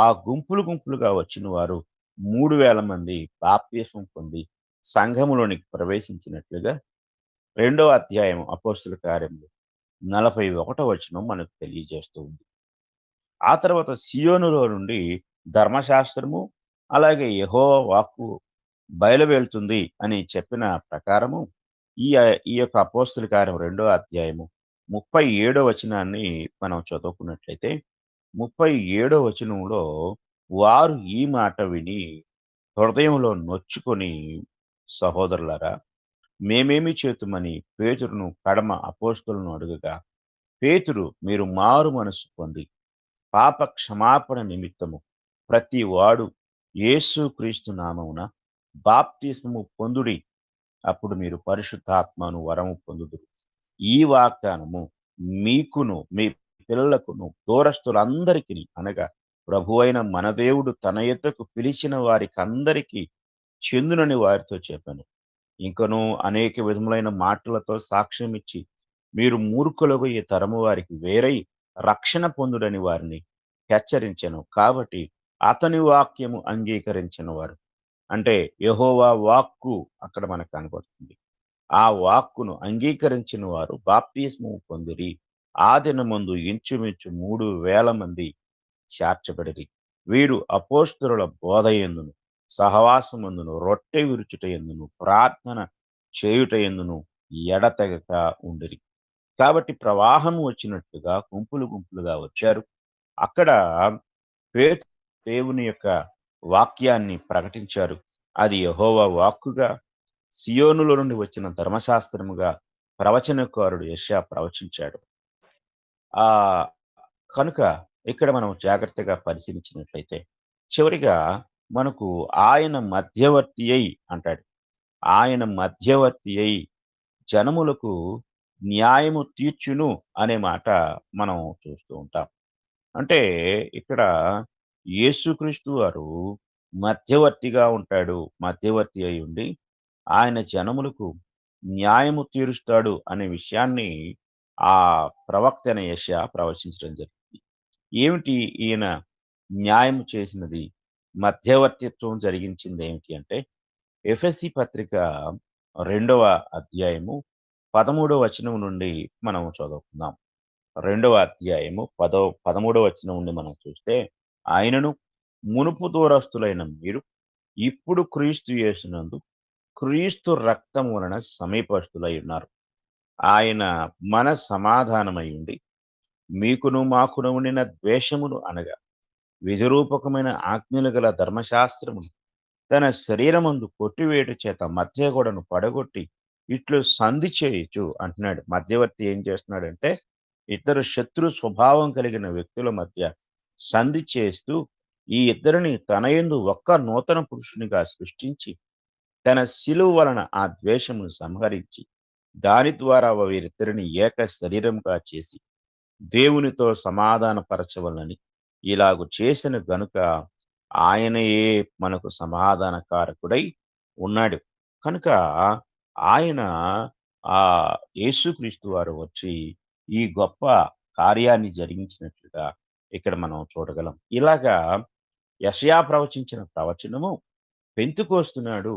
ఆ గుంపులు గుంపులుగా వచ్చిన వారు 3000 మంది బాప్తిస్మం పొంది సంఘములోనికి ప్రవేశించినట్లుగా 2వ అధ్యాయం అపోస్తుల కార్యములు 41వ వచనం మనకు తెలియజేస్తూ ఉంది. ఆ తర్వాత సియోనులో నుండి ధర్మశాస్త్రము అలాగే యెహోవా వాక్కు బయలువెళ్తుంది అని చెప్పిన ప్రకారము ఈ యొక్క అపోస్తుల కార్యం 2వ అధ్యాయము 37వ వచనాన్ని మనం చదువుకున్నట్లయితే 37వ వచనంలో, వారు ఈ మాట విని హృదయంలో నొచ్చుకొని, సహోదరులారా మేమేమి చేతుమని పేతురును కడమ అపోస్తలును అడుగగా, పేతురు, మీరు మారు మనసు పొంది పాప క్షమాపణ నిమిత్తము ప్రతి వాడు యేసుక్రీస్తు నామమున బాప్తిస్మము పొందుడి, అప్పుడు మీరు పరిశుద్ధాత్మను వరము పొందుదురు. ఈ వాగ్దానము మీకును మీ పిల్లలకును దూరస్తులందరికీ అనగా ప్రభువైన మన దేవుడు తన యొద్దకు పిలిచిన వారికి అందరికీ చెందునని వారితో చెప్పాను. ఇంకను అనేక విధములైన మాటలతో సాక్ష్యం ఇచ్చి మీరు మూర్ఖులకు ఈ తరము వారికి వేరై రక్షణ పొందుడని వారిని హెచ్చరించెను. కాబట్టి అతని వాక్యము అంగీకరించిన వారు, అంటే యెహోవా వాక్కు అక్కడ మనకు కనబడుతుంది. ఆ వాక్కును అంగీకరించిన వారు బాప్తిస్మము పొందిరి. ఆ దినమందు ఇంచుమించు 3,000 మంది చేర్చబడిరి. వీరు అపోస్తలుల బోధ యందును, సహవాసమందును, రొట్టె విరుచుట యందును, ప్రార్థన చేయుట యందును ఎడతెగక ఉండిరి. కాబట్టి ప్రవాహము వచ్చినట్టుగా గుంపులు గుంపులుగా వచ్చారు. అక్కడ పేతురు దేవుని యొక్క వాక్యాన్ని ప్రకటించారు. అది యెహోవా వాక్కుగా, సియోనులో నుండి వచ్చిన ధర్మశాస్త్రముగా ప్రవచనకారుడు యెషయా ప్రవచించాడు. ఆ కనుక ఇక్కడ మనం జాగ్రత్తగా పరిశీలించినట్లయితే చివరిగా మనకు ఆయన మధ్యవర్తి అయి అంటాడు. ఆయన మధ్యవర్తి అయి జనములకు న్యాయము తీర్చును అనే మాట మనం చూస్తూ ఉంటాం. అంటే ఇక్కడ యేసుక్రీస్తు వారు మధ్యవర్తిగా ఉంటాడు. మధ్యవర్తి అయి ఉండి ఆయన జనములకు న్యాయము తీరుస్తాడు అనే విషయాన్ని ఆ ప్రవక్త అయిన యెషయా ప్రవచించడం జరిగింది. ఏమిటి ఈయన న్యాయం చేసినది, మధ్యవర్తిత్వం జరిగించింది ఏమిటి అంటే, ఎఫెసీ పత్రిక 2వ అధ్యాయము 13వ వచనం నుండి మనం చదువుకుందాం. 2వ అధ్యాయము 13వ వచనం నుండి మనం చూస్తే, ఆయనను మునుపు దూరస్తులైన మీరు ఇప్పుడు క్రీస్తు యేసునందు క్రీస్తు రక్తం వలన సమీపస్తులై ఉన్నారు. ఆయన మన సమాధానమై ఉండి మీకును మాకును ఉండిన ద్వేషమును అనగా విధిరూపకమైన ఆజ్ఞలు గల ధర్మశాస్త్రమును తన శరీరమందు కొట్టివేటు చేత మధ్య గోడను పడగొట్టి ఇట్లు సంధి చేయుచు అంటున్నాడు. మధ్యవర్తి ఏం చేస్తున్నాడంటే ఇద్దరు శత్రు స్వభావం కలిగిన వ్యక్తుల మధ్య సంధి చేస్తూ ఈ ఇద్దరిని తన యందు ఒక్క నూతన పురుషునిగా సృష్టించి తన శిలువ వలన ఆ ద్వేషమును సంహరించి దాని ద్వారా వీరిద్దరిని ఏక శరీరంగా చేసి దేవునితో సమాధానపరచవలనని ఇలాగు చేసిన గనుక ఆయనయే మనకు సమాధానకారకుడై ఉన్నాడు. కనుక ఆయన ఆ యేసుక్రీస్తు వారు వచ్చి ఈ గొప్ప కార్యాన్ని జరిగించినట్లుగా ఇక్కడ మనం చూడగలం. ఇలాగా యెషయా ప్రవచించిన ప్రవచనము పెంతెకోస్తు నాడు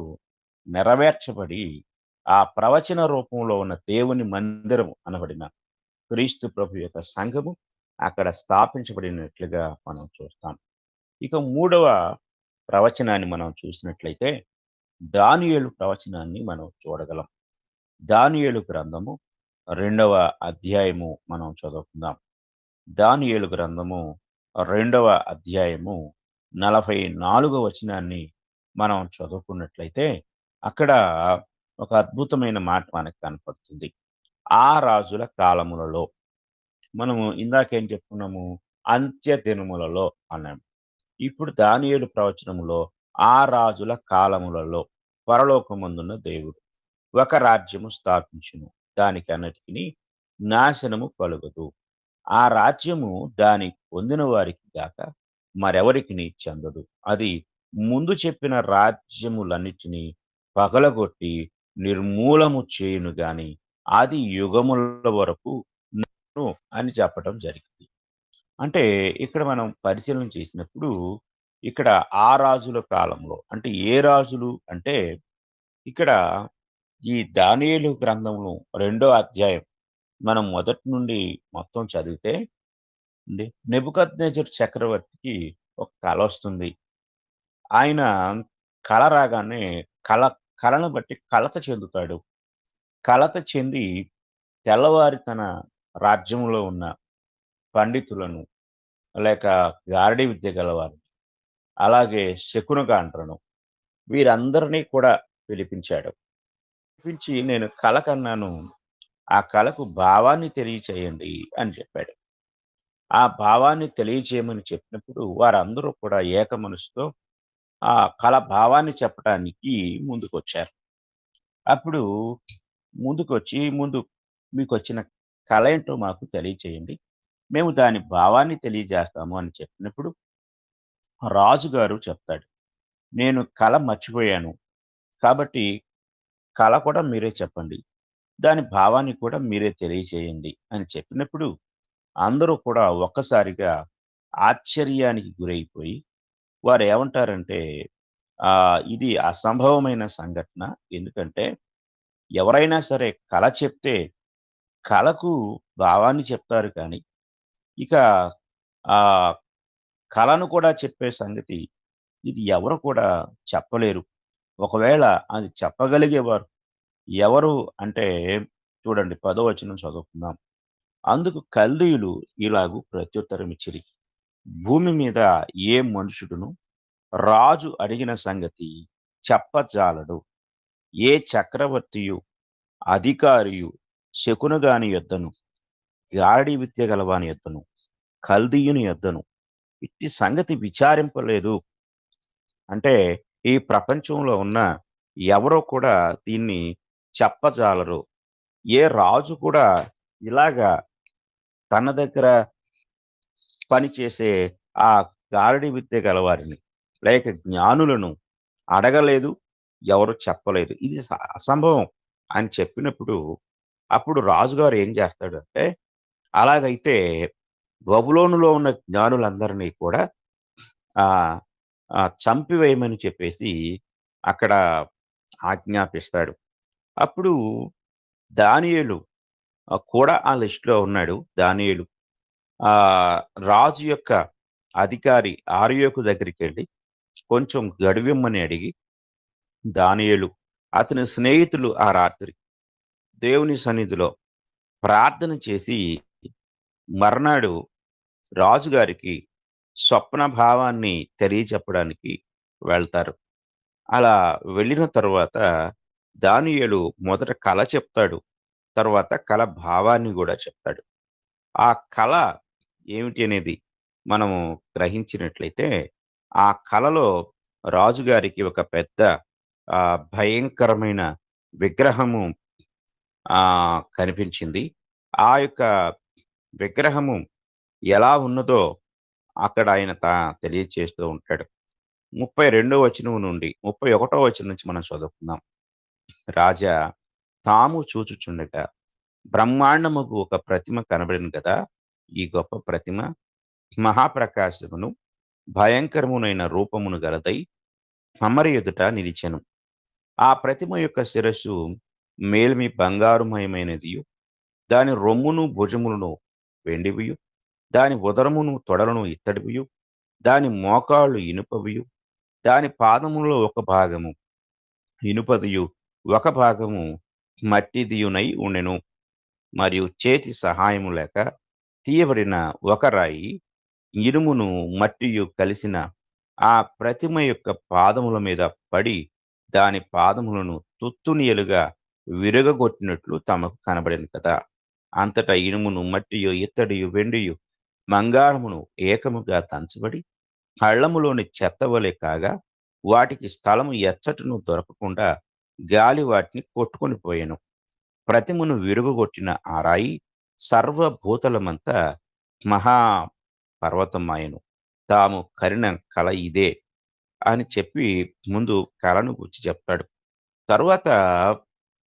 నెరవేర్చబడి ఆ ప్రవచన రూపంలో ఉన్న దేవుని మందిరము అనబడిన క్రీస్తు ప్రభు యొక్క సంఘము అక్కడ స్థాపించబడినట్లుగా మనం చూస్తాం. ఇక 3వ ప్రవచనాన్ని మనం చూసినట్లయితే దానియేలు ప్రవచనాన్ని మనం చూడగలం. దానియేలు గ్రంథము 2వ అధ్యాయము మనం చదువుకుందాం. దానియేలు గ్రంథము 2వ అధ్యాయము 44వ వచనాన్ని మనం చదువుకున్నట్లయితే అక్కడ ఒక అద్భుతమైన మాట మనకు కనపడుతుంది. ఆ రాజుల కాలములలో, మనము ఇందాకేం చెప్పుకున్నాము, అంత్య దినములలో అన్నాము. ఇప్పుడు దానియేలు ప్రవచనములో ఆ రాజుల కాలములలో పరలోకమందున్న దేవుడు ఒక రాజ్యము స్థాపించును, దానికి అన్నిటికీ నాశనము కలుగదు. ఆ రాజ్యము దాని పొందిన వారికి గాక మరెవరికి చెందదు. అది ముందు చెప్పిన రాజ్యములన్నిటినీ పగలగొట్టి నిర్మూలము చేయును గాని అది యుగముల వరకు అని చెప్పడం జరిగింది. అంటే ఇక్కడ మనం పరిశీలన చేసినప్పుడు ఇక్కడ ఆ రాజుల కాలంలో అంటే ఏ రాజులు అంటే ఇక్కడ ఈ దానియేలు గ్రంథంలో 2వ అధ్యాయం మనం మొదటి నుండి మొత్తం చదివితే నెబుకద్నెజరు చక్రవర్తికి ఒక కల వస్తుంది. ఆయన కల రాగానే కలను బట్టి కలత చెందుతాడు. కలత చెంది తెల్లవారి తన రాజ్యంలో ఉన్న పండితులను లేక గారడీ విద్య గలవారు అలాగే శకునగాండ్రను వీరందరినీ కూడా పిలిపించాడు. పిలిపించి నేను కల కన్నాను, ఆ కలకు భావాన్ని తెలియచేయండి అని చెప్పాడు. ఆ భావాన్ని తెలియచేయమని చెప్పినప్పుడు వారందరూ కూడా ఏక మనసుతో ఆ కల భావాన్ని చెప్పడానికి ముందుకొచ్చారు. అప్పుడు ముందుకొచ్చి మీకు వచ్చిన కల ఏంటో మాకు తెలియచేయండి, మేము దాని భావాన్ని తెలియజేస్తాము అని చెప్పినప్పుడు రాజుగారు చెప్తాడు, నేను కల మర్చిపోయాను, కాబట్టి కళ కూడా మీరే చెప్పండి, దాని భావాన్ని కూడా మీరే తెలియచేయండి అని చెప్పినప్పుడు అందరూ కూడా ఒక్కసారిగా ఆశ్చర్యానికి గురైపోయి వారు ఏమంటారంటే ఇది అసంభవమైన సంఘటన. ఎందుకంటే ఎవరైనా సరే కళ చెప్తే కళకు భావాన్ని చెప్తారు కానీ ఇక ఆ కళను కూడా చెప్పే సంగతి ఇది ఎవరు కూడా చెప్పలేరు. ఒకవేళ అది చెప్పగలిగేవారు ఎవరు అంటే చూడండి 10వ వచనం చదువుకుందాం. అందుకు కల్దీయులు ఇలాగు ప్రత్యుత్తరం ఇచ్చిరి, భూమి మీద ఏ మనుషుడును రాజు అడిగిన సంగతి చెప్పజాలడు. ఏ చక్రవర్తియు అధికారియు శకునగాని యొద్దను గారడీ విద్య గలవాని యొద్దను కల్దీయుని యొద్దను ఇట్టి సంగతి విచారింపలేదు. అంటే ఈ ప్రపంచంలో ఉన్న ఎవరో కూడా దీన్ని చెప్పజాలరు. ఏ రాజు కూడా ఇలాగా తన దగ్గర పనిచేసే ఆ గారడీ విద్య గలవారిని లేక జ్ఞానులను అడగలేదు, ఎవరు చెప్పలేదు. ఇది అసంభవం అని చెప్పినప్పుడు అప్పుడు రాజుగారు ఏం చేస్తాడు అంటే, అలాగైతే బబులోనులో ఉన్న జ్ఞానులందరినీ కూడా చంపివేయమని చెప్పేసి అక్కడ ఆజ్ఞాపిస్తాడు. అప్పుడు దానియేలు కూడా ఆ లిస్టులో ఉన్నాడు. దానియేలు రాజు యొక్క అధికారి ఆర్యోకు దగ్గరికి వెళ్ళి కొంచెం గడువిమ్మని అడిగి దానియేలు అతని స్నేహితులు ఆ రాత్రి దేవుని సన్నిధిలో ప్రార్థన చేసి మర్నాడు రాజుగారికి స్వప్న భావాన్ని తెలియచెప్పడానికి వెళ్తారు. అలా వెళ్ళిన తరువాత దానియేలు మొదట కళ చెప్తాడు, తర్వాత కళ భావాన్ని కూడా చెప్తాడు. ఆ కళ ఏమిటి అనేది మనము గ్రహించినట్లయితే ఆ కళలో రాజుగారికి ఒక పెద్ద భయంకరమైన విగ్రహము కనిపించింది. ఆ యొక్క విగ్రహము ఎలా ఉన్నదో అక్కడ ఆయన తెలియచేస్తూ ఉంటాడు. 32వ వచనం నుండి 31వ వచనం నుంచి మనం చదువుకుందాం. రాజా తాము చూచుచుండగా బ్రహ్మాండముకు ఒక ప్రతిమ కనబడిన కదా. ఈ గొప్ప ప్రతిమ మహాప్రకాశమును భయంకరమునైన రూపమును గలదై అమరి ఎదుట నిలిచెను. ఆ ప్రతిమ యొక్క శిరస్సు మేల్మి బంగారుమయమైనదియు, దాని రొమ్మును భుజములను వెండివియు, దాని ఉదరమును తొడలను ఇత్తడివియు, దాని మోకాళ్ళు ఇనుపవియు, దాని పాదములలో ఒక భాగము ఇనుపదియు ఒక భాగము మట్టిదియునై ఉండెను. మరియు చేతి సహాయము లేక తీయబడిన ఒక రాయి ఇనుమును మట్టియు కలిసిన ఆ ప్రతిమ యొక్క పాదముల మీద పడి దాని పాదములను తుత్తునియలుగా విరగగొట్టినట్లు తమకు కనబడిన కదా. అంతటా ఇనుమును మట్టియు ఇత్తడియు వెండియు బంగారమును ఏకముగా దంచబడి హళ్ళములోని చెత్తవలె కాగా వాటికి స్థలము ఎచ్చటను దొరకకుండా గాలి వాటిని కొట్టుకొని పోయెను. ప్రతిమను విరుగగొట్టిన ఆ రాయి సర్వభూతలమంతా మహా పర్వతమాయను. తాము కరిన కళ ఇదే అని చెప్పి ముందు కళను గూర్చి చెప్తాడు. తరువాత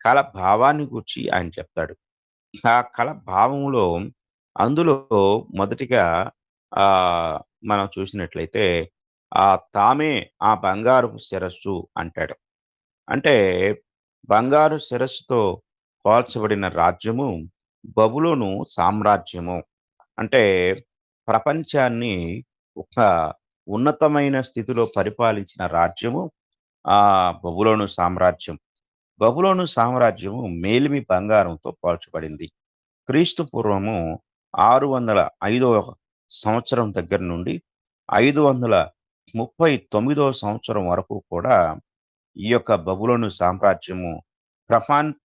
కళ భావాన్ని గూర్చి ఆయన చెప్తాడు. ఆ కళ భావములో అందులో మొదటిగా మనం చూసినట్లయితే తామే ఆ బంగారు శిరస్సు అంటాడు. అంటే బంగారు శిరస్సుతో పోల్చబడిన రాజ్యము బబులోను సామ్రాజ్యము. అంటే ప్రపంచాన్ని ఒక ఉన్నతమైన స్థితిలో పరిపాలించిన రాజ్యము బబులోను సామ్రాజ్యం. బబులోను సామ్రాజ్యము మేలిమి బంగారంతో పోల్చబడింది. క్రీస్తు పూర్వము 605వ సంవత్సరం దగ్గర నుండి 539వ సంవత్సరం వరకు కూడా ఈ యొక్క బబులోను సామ్రాజ్యము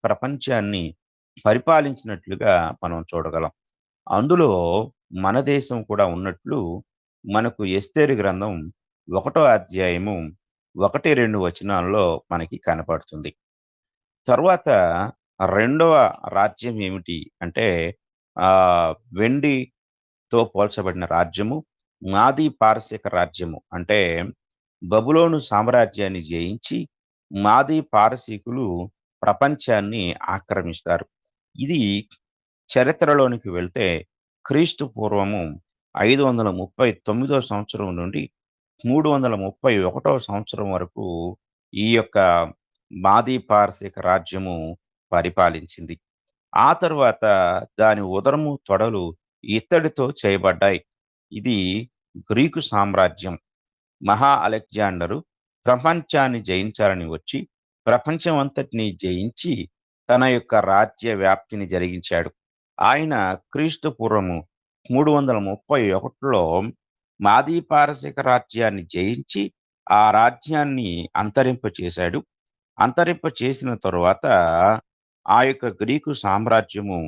ప్రపంచాన్ని పరిపాలించినట్లుగా మనం చూడగలం. అందులో మన దేశం కూడా ఉన్నట్లు మనకు ఎస్తేరు గ్రంథం 1వ అధ్యాయము 1-2 వచనాల్లో మనకి కనపడుతుంది. తర్వాత రెండవ రాజ్యం ఏమిటి అంటే వెండితో పోల్చబడిన రాజ్యము మాదీ పారసీక రాజ్యము. అంటే బబులోను సామ్రాజ్యాన్ని జయించి మాది పారసీకులు ప్రపంచాన్ని ఆక్రమిస్తారు. ఇది చరిత్రలోనికి వెళ్తే క్రీస్తు పూర్వము 539 సంవత్సరం నుండి 331 సంవత్సరం వరకు ఈ యొక్క మాది పారసీక రాజ్యము పరిపాలించింది. ఆ తరువాత దాని ఉదరము తొడలు ఇత్తడితో చేయబడ్డాయి. ఇది గ్రీకు సామ్రాజ్యం. మహా అలెగ్జాండరు ప్రపంచాన్ని జయించాలని వచ్చి ప్రపంచం అంతటిని జయించి తన యొక్క రాజ్య వ్యాప్తిని జరిగించాడు. ఆయన క్రీస్తు పూర్వము 331లో మాది పారసీక రాజ్యాన్ని జయించి ఆ రాజ్యాన్ని అంతరింపచేశాడు. అంతరింపచేసిన తరువాత ఆ యొక్క గ్రీకు సామ్రాజ్యము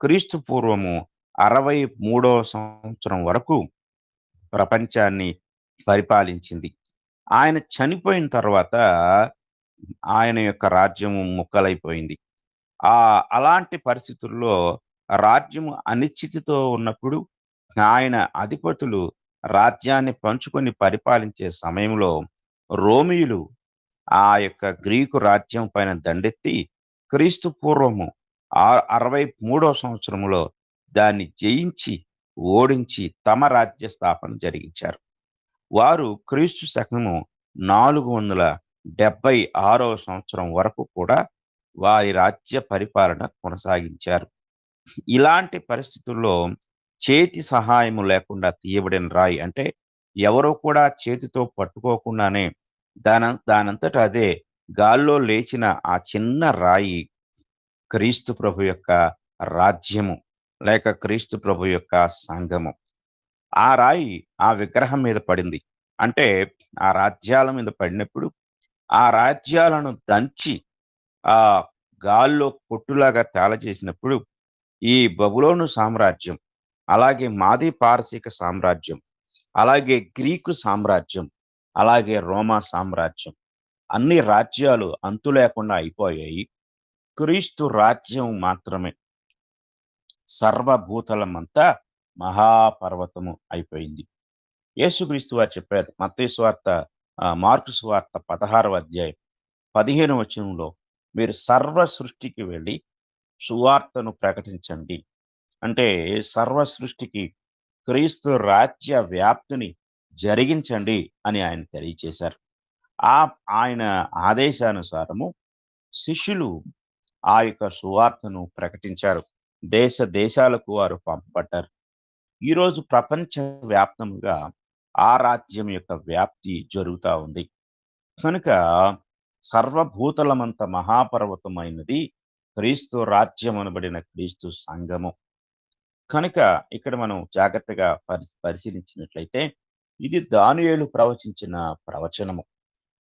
క్రీస్తు పూర్వము 63వ సంవత్సరం వరకు ప్రపంచాన్ని పరిపాలించింది. ఆయన చనిపోయిన తర్వాత ఆయన యొక్క రాజ్యము ముక్కలైపోయింది. అలాంటి పరిస్థితుల్లో రాజ్యము అనిశ్చితితో ఉన్నప్పుడు ఆయన అధిపతులు రాజ్యాన్ని పంచుకొని పరిపాలించే సమయంలో రోమియులు ఆ యొక్క గ్రీకు రాజ్యం పైన దండెత్తి క్రీస్తు పూర్వము 63వ సంవత్సరంలో దాన్ని జయించి ఓడించి తమ రాజ్య స్థాపన జరిగించారు. వారు క్రీస్తు శకము 476వ సంవత్సరం వరకు కూడా వారి రాజ్య పరిపాలన కొనసాగించారు. ఇలాంటి పరిస్థితుల్లో చేతి సహాయము లేకుండా తీయబడిన రాయి, అంటే ఎవరో కూడా చేతితో పట్టుకోకుండానే దానంతట అదే గాల్లో లేచిన ఆ చిన్న రాయి క్రీస్తు ప్రభు యొక్క రాజ్యము లేక క్రీస్తు ప్రభు యొక్క సంఘము. ఆ రాయి ఆ విగ్రహం మీద పడింది. అంటే ఆ రాజ్యాల మీద పడినప్పుడు ఆ రాజ్యాలను దంచి ఆ గాల్లో పొట్టులాగా తేలచేసినప్పుడు ఈ బబులోను సామ్రాజ్యం, అలాగే మాది పారసీక సామ్రాజ్యం, అలాగే గ్రీకు సామ్రాజ్యం, అలాగే రోమా సామ్రాజ్యం, అన్ని రాజ్యాలు అంతు లేకుండా అయిపోయాయి. క్రీస్తు రాజ్యం మాత్రమే సర్వభూతలమంతా మహాపర్వతము అయిపోయింది. యేసుక్రీస్తు వారు చెప్పారు, మత్తయి సువార్త మార్కు సువార్త 16వ అధ్యాయం 15వ వచనంలో, మీరు సర్వ సృష్టికి వెళ్ళి సువార్తను ప్రకటించండి. అంటే సర్వ సృష్టికి క్రీస్తు రాజ్య వ్యాప్తిని జరిగించండి అని ఆయన తెలియచేశారు. ఆయన ఆదేశానుసారము శిష్యులు ఆ యొక్క సువార్తను ప్రకటించారు. దేశ దేశాలకు వారు పంపబడ్డారు. ఈరోజు ప్రపంచ వ్యాప్తంగా ఆ రాజ్యం యొక్క వ్యాప్తి జరుగుతూ ఉంది. కనుక సర్వభూతలమంత మహాపర్వతమైనది క్రీస్తు రాజ్యం అనబడిన క్రీస్తు సంఘము. కనుక ఇక్కడ మనం జాగ్రత్తగా పరిశీలించినట్లయితే ఇది దానియేలు ప్రవచించిన ప్రవచనము.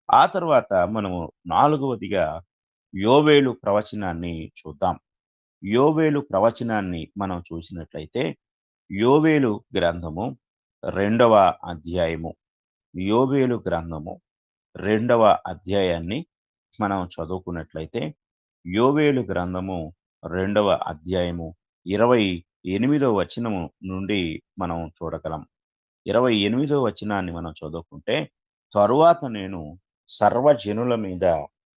ఆ తర్వాత మనము 4వదిగా యోవేలు ప్రవచనాన్ని చూద్దాం. యోవేలు ప్రవచనాన్ని మనం చూసినట్లయితే యోవేలు గ్రంథము 2వ అధ్యాయము, యోవేలు గ్రంథము 2వ అధ్యాయాన్ని మనం చదువుకున్నట్లయితే యోవేలు గ్రంథము 2వ అధ్యాయము 28వ వచనము నుండి మనం చూడగలం. 28వ వచనాన్ని మనం చదువుకుంటే, తరువాత నేను సర్వజనుల మీద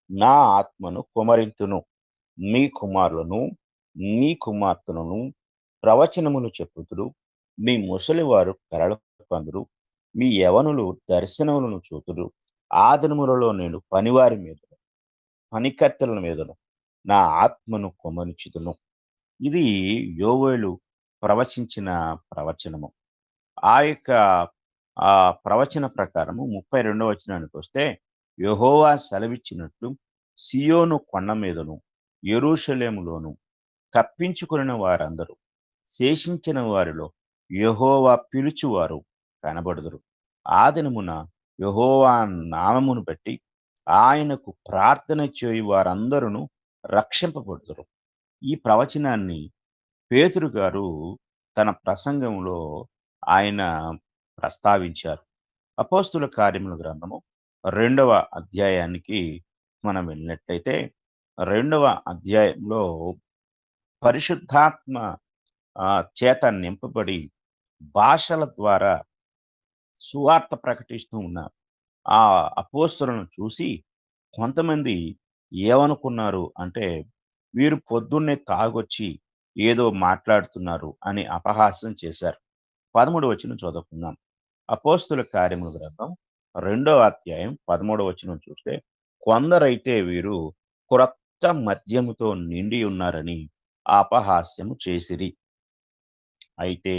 నా ఆత్మను కుమరింతును, మీ కుమారులను మీ కుమార్తెలను ప్రవచనములు చెప్పుదురు, మీ ముసలివారు కలలు కందురు, మీ యవనులు దర్శనములను చూతురు. ఆ దినములలో నేను పనివారి మీదను పనికత్తెల మీదను నా ఆత్మను కుమరించుదును. ఇది యోవేలు ప్రవచించిన ప్రవచనము. ఆ యొక్క ప్రవచన ప్రకారము 32వ వచనానికి వస్తే, యెహోవా సెలవిచ్చినట్లు సియోను కొండ మీదను యెరూషలేములోను తప్పించుకున్న వారందరూ శేషించిన వారిలో యెహోవా పిలుచువారు కనబడుదురు. ఆ దినమున యెహోవా నామమును బట్టి ఆయనకు ప్రార్థన చేయు వారందరూ రక్షింపబడుదురు. ఈ ప్రవచనాన్ని పేతురు గారు తన ప్రసంగంలో ఆయన ప్రస్తావించారు. అపోస్తుల కార్యముల గ్రంథము 2వ అధ్యాయానికి మనం వెళ్ళినట్లయితే 2వ అధ్యాయంలో పరిశుద్ధాత్మ చేత నింపబడి భాషల ద్వారా సువార్త ప్రకటిస్తూ ఉన్న ఆ అపోస్తులను చూసి కొంతమంది ఏమనుకున్నారు అంటే, వీరు పొద్దున్నే తాగొచ్చి ఏదో మాట్లాడుతున్నారు అని అపహాస్యం చేశారు. 13వ వచనం చదువుకుందాం. అపోస్తుల కార్యముల గ్రంథం 2వ అధ్యాయం 13వ వచనం చూస్తే, కొందరైతే వీరు క్రొత్త మద్యముతో నిండి ఉన్నారని అపహాస్యము చేసిరి. అయితే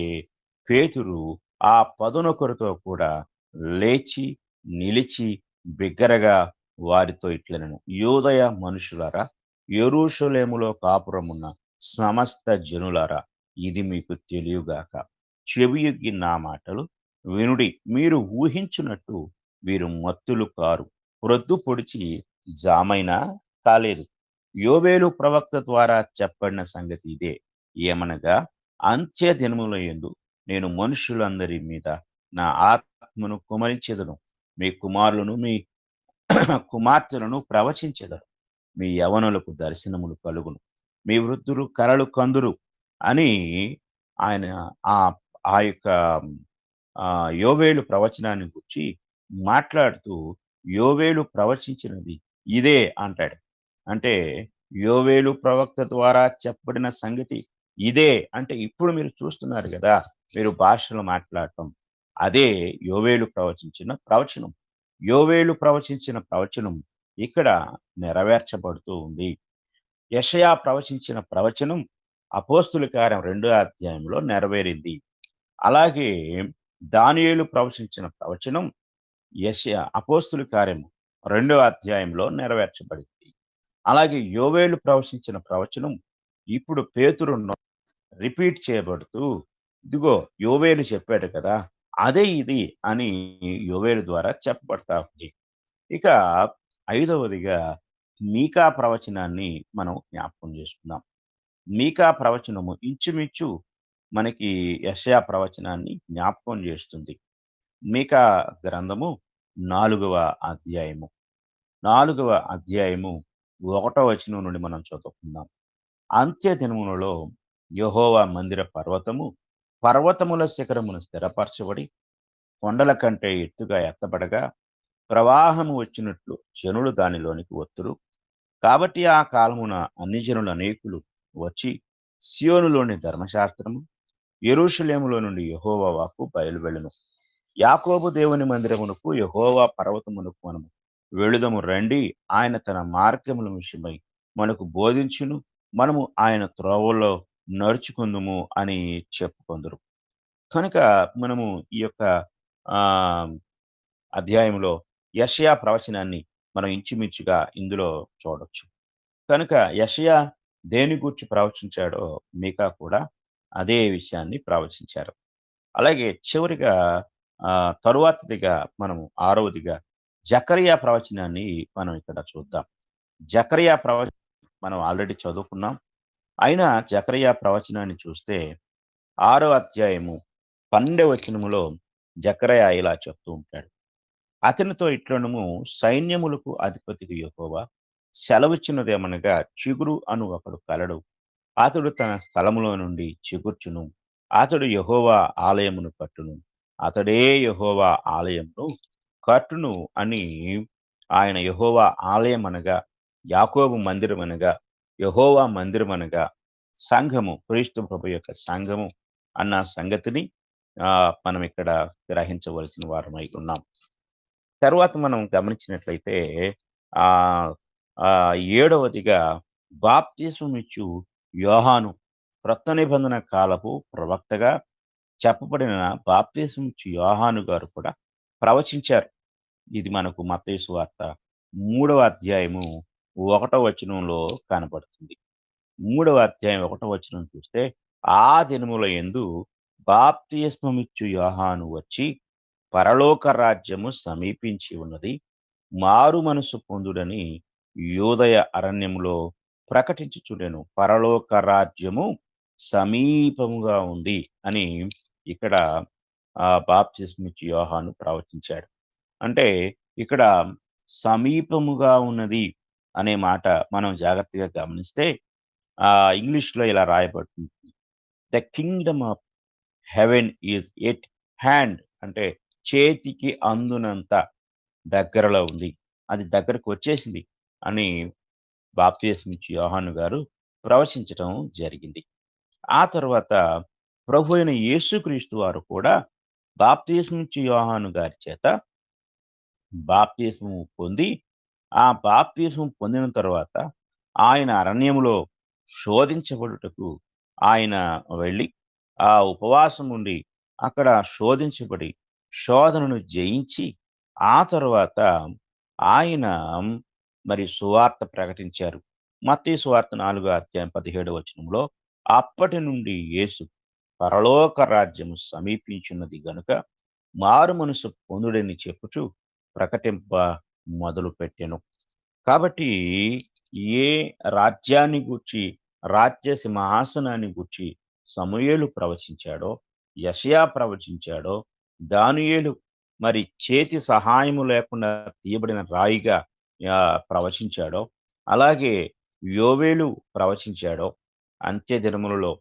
పేతురు ఆ 11 కూడా లేచి నిలిచి బిగ్గరగా వారితో ఇట్లనెను, యూదయ మనుషులారా, యెరూషలేములో కాపురమున్న సమస్త జనులారా, ఇది మీకు తెలియగాక. చెవియొగ్గి నా మాటలు వినుడి. మీరు ఊహించున్నట్టు వీరు మత్తులు కారు, ప్రొద్దు పొడిచి జామైనా కాలేదు. యోవేలు ప్రవక్త ద్వారా చెప్పబడిన సంగతి ఇదే, ఏమనగా అంత్య దినముల యందు నేను మనుషులందరి మీద నా ఆత్మను కుమరించెదను. మీ కుమారులను మీ కుమార్తెలను ప్రవచించెదను. మీ యవనులకు దర్శనములు కలుగును, మీ వృద్ధులు కలలు కందురు అని ఆయన ఆ ఆ యొక్క యోవేలు ప్రవచనాన్ని గురించి మాట్లాడుతూ, యోవేలు ప్రవచించినది ఇదే అంటాడు. అంటే యోవేలు ప్రవక్త ద్వారా చెప్పబడిన సంగతి ఇదే అంటే, ఇప్పుడు మీరు చూస్తున్నారు కదా, మీరు భాషలు మాట్లాడటం, అదే యోవేలు ప్రవచించిన ప్రవచనం. యోవేలు ప్రవచించిన ప్రవచనం ఇక్కడ నెరవేర్చబడుతూ ఉంది. యెషయా ప్రవచించిన ప్రవచనం అపోస్తుల కార్యం 2వ అధ్యాయంలో నెరవేరింది. అలాగే దానియేలు ప్రవచించిన ప్రవచనం అపోస్తుల కార్యం 2వ అధ్యాయంలో నెరవేర్చబడింది. అలాగే యోవేలు ప్రవచించిన ప్రవచనం ఇప్పుడు పేతురు రిపీట్ చేయబడుతూ, ఇదిగో యోవేలు చెప్పాడు కదా, అదే ఇది అని యోవేలు ద్వారా చెప్పబడతా ఉంది. ఇక 5వదిగా మీకా ప్రవచనాన్ని మనం జ్ఞాపకం చేసుకుందాం. మీకా ప్రవచనము ఇంచుమించు మనకి యెషయా ప్రవచనాన్ని జ్ఞాపకం చేస్తుంది. మీకా గ్రంథము 4వ అధ్యాయము 1వ వచనం నుండి మనం చదువుకుందాం. అంత్య దినములలో యెహోవా మందిర పర్వతముల శిఖరమును స్థిరపరచబడి కొండల కంటే ఎత్తుగా ఎత్తబడగా ప్రవాహము వచ్చినట్లు జనులు దానిలోనికి వత్తురు. కాబట్టి ఆ కాలమున అన్ని జనులు అనేకులు వచ్చి సియోనులోని ధర్మశాస్త్రము, యెరూషలేములో నుండి యెహోవా వాక్కు బయలువెళ్ళును. యాకోబు దేవుని మందిరమునకు, యెహోవా పర్వతమునకు మనము వెళుదము రండి. ఆయన తన మార్గముల విషయమై మనకు బోధించును, మనము ఆయన త్రోవల్లో నడుచుకుందుము అని చెప్పుకొందురు. కనుక మనము ఈ యొక్క ఆ అధ్యాయంలో యెషయా ప్రవచనాన్ని మనం ఇంచుమించుగా ఇందులో చూడొచ్చు. కనుక యెషయా దేని గూర్చి ప్రవచించాడో మీకా కూడా అదే విషయాన్ని ప్రవచించారు. అలాగే చివరిగా తరువాతదిగా మనము 6వదిగా జకరియా ప్రవచనాన్ని మనం ఇక్కడ చూద్దాం. జకరియా ప్రవచనం మనం ఆల్రెడీ చదువుకున్నాం. అయినా జకరియా ప్రవచనాన్ని చూస్తే 6వ అధ్యాయము 12వ వచనములో జకరియా ఇలా చెప్తూ ఉంటాడు, అతనితో ఇట్లనుము, సైన్యములకు అధిపతికి యెహోవా సెలవిచ్చినదేమనగా, చిగురు అను ఒకడు కలడు, అతడు తన స్థలములో నుండి చిగుర్చును, అతడు యెహోవా ఆలయమును కట్టును, అతడే యెహోవా ఆలయమును కట్టును అని ఆయన యెహోవా ఆలయం అనగా యాకోబు మందిరం అనగా యెహోవా మందిరం అనగా సంఘము, క్రీస్తు ప్రభు యొక్క సంఘము అన్న సంగతిని మనం ఇక్కడ గ్రహించవలసిన వారమై ఉన్నాం. తర్వాత మనం గమనించినట్లయితే 7వదిగా బాప్తిస్మమిచ్చు యోహాను, క్రొత్త నిబంధన కాలపు ప్రవక్తగా చెప్పబడిన బాప్తిస్మమిచ్చు యోహాను గారు కూడా ప్రవచించారు. ఇది మనకు మత్తయి సువార్త 3వ అధ్యాయము 1వ వచనంలో కనబడుతుంది. 3వ అధ్యాయం 1వ వచనం చూస్తే, ఆ దినముల యందు బాప్తిస్మమిచ్చు యోహాను వచ్చి, పరలోక రాజ్యము సమీపించి ఉన్నది, మారు మనసు పొందుడని యూదయ అరణ్యములో ప్రకటించుచుండెను. పరలోక రాజ్యము సమీపముగా ఉంది అని ఇక్కడ బాప్తిస్మిచ్చు యోహాను ప్రవచించాడు. అంటే ఇక్కడ సమీపముగా ఉన్నది అనే మాట మనం జాగ్రత్తగా గమనిస్తే ఇంగ్లీష్లో ఇలా రాయబడుతుంది, the kingdom of heaven is at hand, అంటే చేతికి అందునంత దగ్గరలో ఉంది. అది దగ్గరకు వచ్చేసింది అని బాప్తిస్మిచ్చి యోహాను గారు ప్రవచించటం జరిగింది. ఆ తర్వాత ప్రభు అయిన యేసుక్రీస్తు వారు కూడా బాప్తిస్మిచ్చి యోహాను గారి చేత బాప్తిస్మము పొంది, ఆ బాప్తిస్మం పొందిన తర్వాత ఆయన అరణ్యములో శోధించబడుటకు ఆయన వెళ్ళి, ఆ ఉపవాసం ఉండి అక్కడ శోధించబడి, శోధనను జయించి, ఆ తర్వాత ఆయన మరి సువార్త ప్రకటించారు. మత్తయి సువార్త 4వ అధ్యాయం 17వ వచనంలో, అప్పటి నుండి యేసు పరలోక రాజ్యము సమీపించున్నది గనుక మారు మనసు పొందుడని చెప్పుచు ప్రకటింప మొదలుపెట్టెను. కాబట్టి ఏ రాజ్యాన్ని గూర్చి, రాజ్య సింహాసనాన్ని గూర్చి సమూయేలు ప్రవచించాడో, యెషయా ప్రవచించాడో, దానియేలు మరి చేతి సహాయము లేకుండా తీయబడిన రాయిగా ప్రవచించాడో, అలాగే యోవేలు ప్రవచించాడో, అంత్య దినములలో